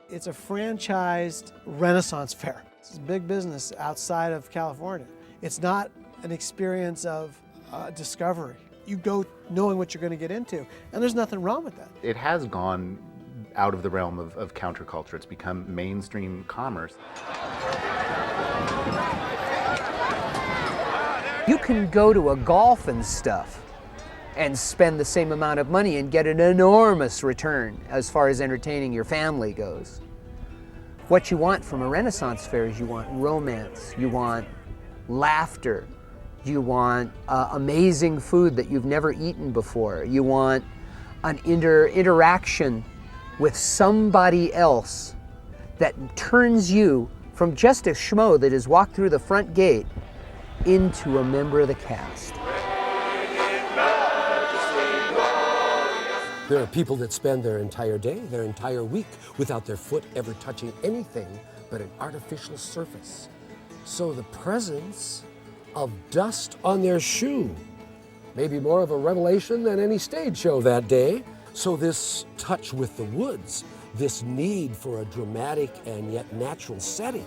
Speaker 11: It's a franchised Renaissance fair. It's a big business outside of California. It's not an experience of discovery. You go knowing what you're going to get into, and there's nothing wrong with that.
Speaker 10: It has gone out of the realm of counterculture. It's become mainstream commerce.
Speaker 25: You can go to a golf and stuff and spend the same amount of money and get an enormous return as far as entertaining your family goes. What you want from a Renaissance fair is you want romance, you want laughter, you want amazing food that you've never eaten before, you want an interaction with somebody else that turns you from just a schmo that has walked through the front gate into a member of the cast.
Speaker 13: There are people that spend their entire day, their entire week, without their foot ever touching anything but an artificial surface. So the presence of dust on their shoe may be more of a revelation than any stage show that day. So this touch with the woods, this need for a dramatic and yet natural setting,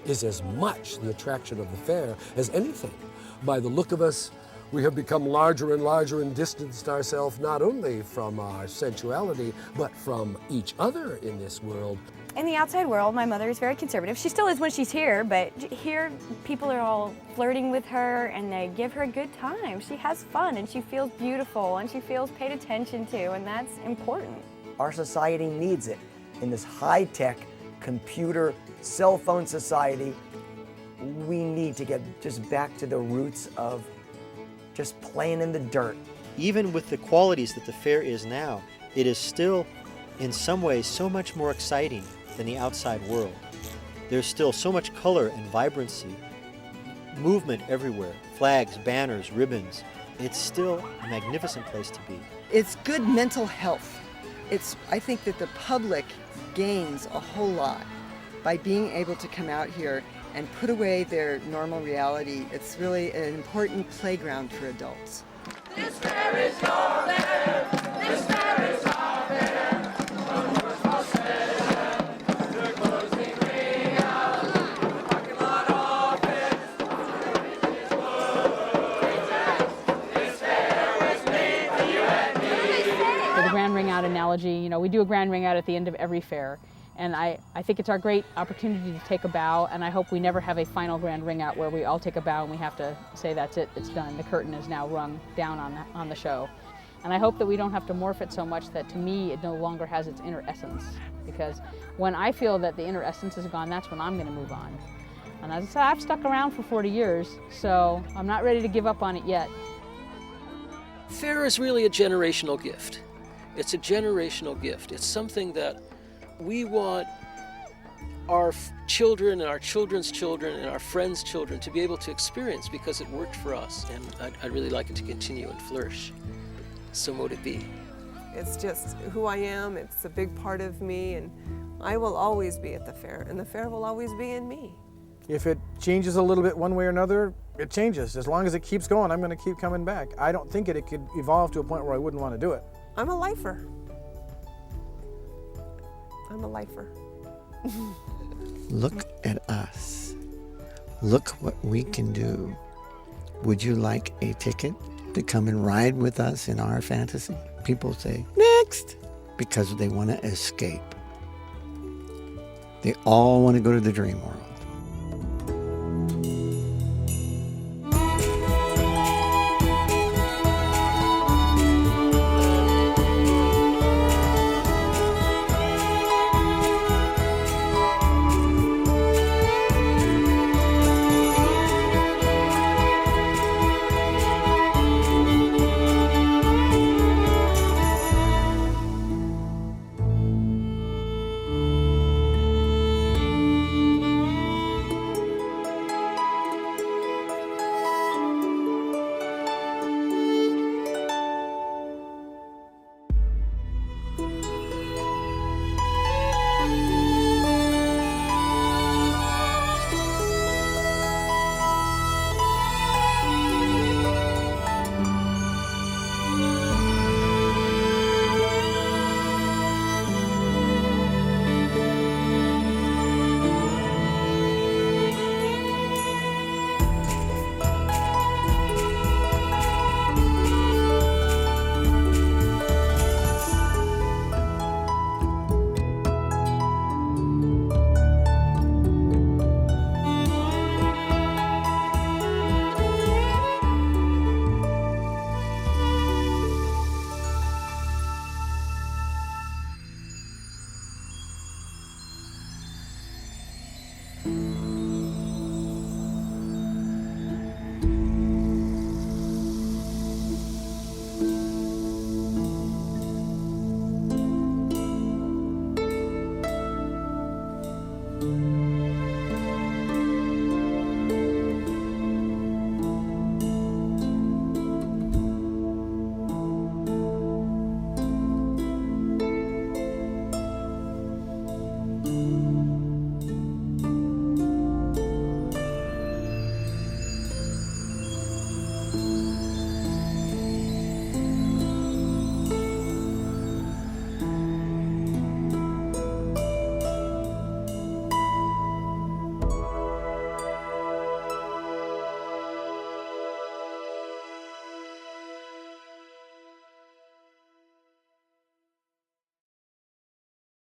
Speaker 13: is as much the attraction of the fair as anything. By the look of us, we have become larger and larger and distanced ourselves not only from our sensuality, but from each other in this world.
Speaker 9: In the outside world, my mother is very conservative. She still is when she's here, but here people are all flirting with her and they give her a good time. She has fun and she feels beautiful and she feels paid attention to, and that's important.
Speaker 15: Our society needs it. In this high-tech computer, cell phone society, we need to get just back to the roots of just playing in the dirt.
Speaker 14: Even with the qualities that the fair is now, it is still, in some ways, so much more exciting than the outside world. There's still so much color and vibrancy, movement everywhere, flags, banners, ribbons. It's still a magnificent place to be.
Speaker 16: It's good mental health. I think that the public gains a whole lot by being able to come out here and put away their normal reality. It's really an important playground for adults.
Speaker 4: This fair is your fair. This fair is our fair. The words for sale. The closing ring out. The parking lot office. This fair is made for you and me.
Speaker 12: For the grand ring out analogy, you know, we do a grand ring out at the end of every fair. And I think it's our great opportunity to take a bow, and I hope we never have a final grand ring out where we all take a bow and we have to say that's it, it's done. The curtain is now rung down on the show. And I hope that we don't have to morph it so much that to me it no longer has its inner essence. Because when I feel that the inner essence is gone, that's when I'm going to move on. And as I said, I've stuck around for 40 years, so I'm not ready to give up on it yet.
Speaker 18: Faire is really a generational gift. It's a generational gift. It's something that we want our children and our children's children and our friends' children to be able to experience because it worked for us. And I'd really like it to continue and flourish. So mote it be.
Speaker 6: It's just who I am. It's a big part of me, and I will always be at the fair, and the fair will always be in me.
Speaker 24: If it changes a little bit one way or another, it changes. As long as it keeps going, I'm going to keep coming back. I don't think it could evolve to a point where I wouldn't want to do it.
Speaker 6: I'm a lifer. I'm a lifer.
Speaker 3: Look at us. Look what we can do. Would you like a ticket to come and ride with us in our fantasy? People say, next, because they want to escape. They all want to go to the dream world.
Speaker 4: Thank you.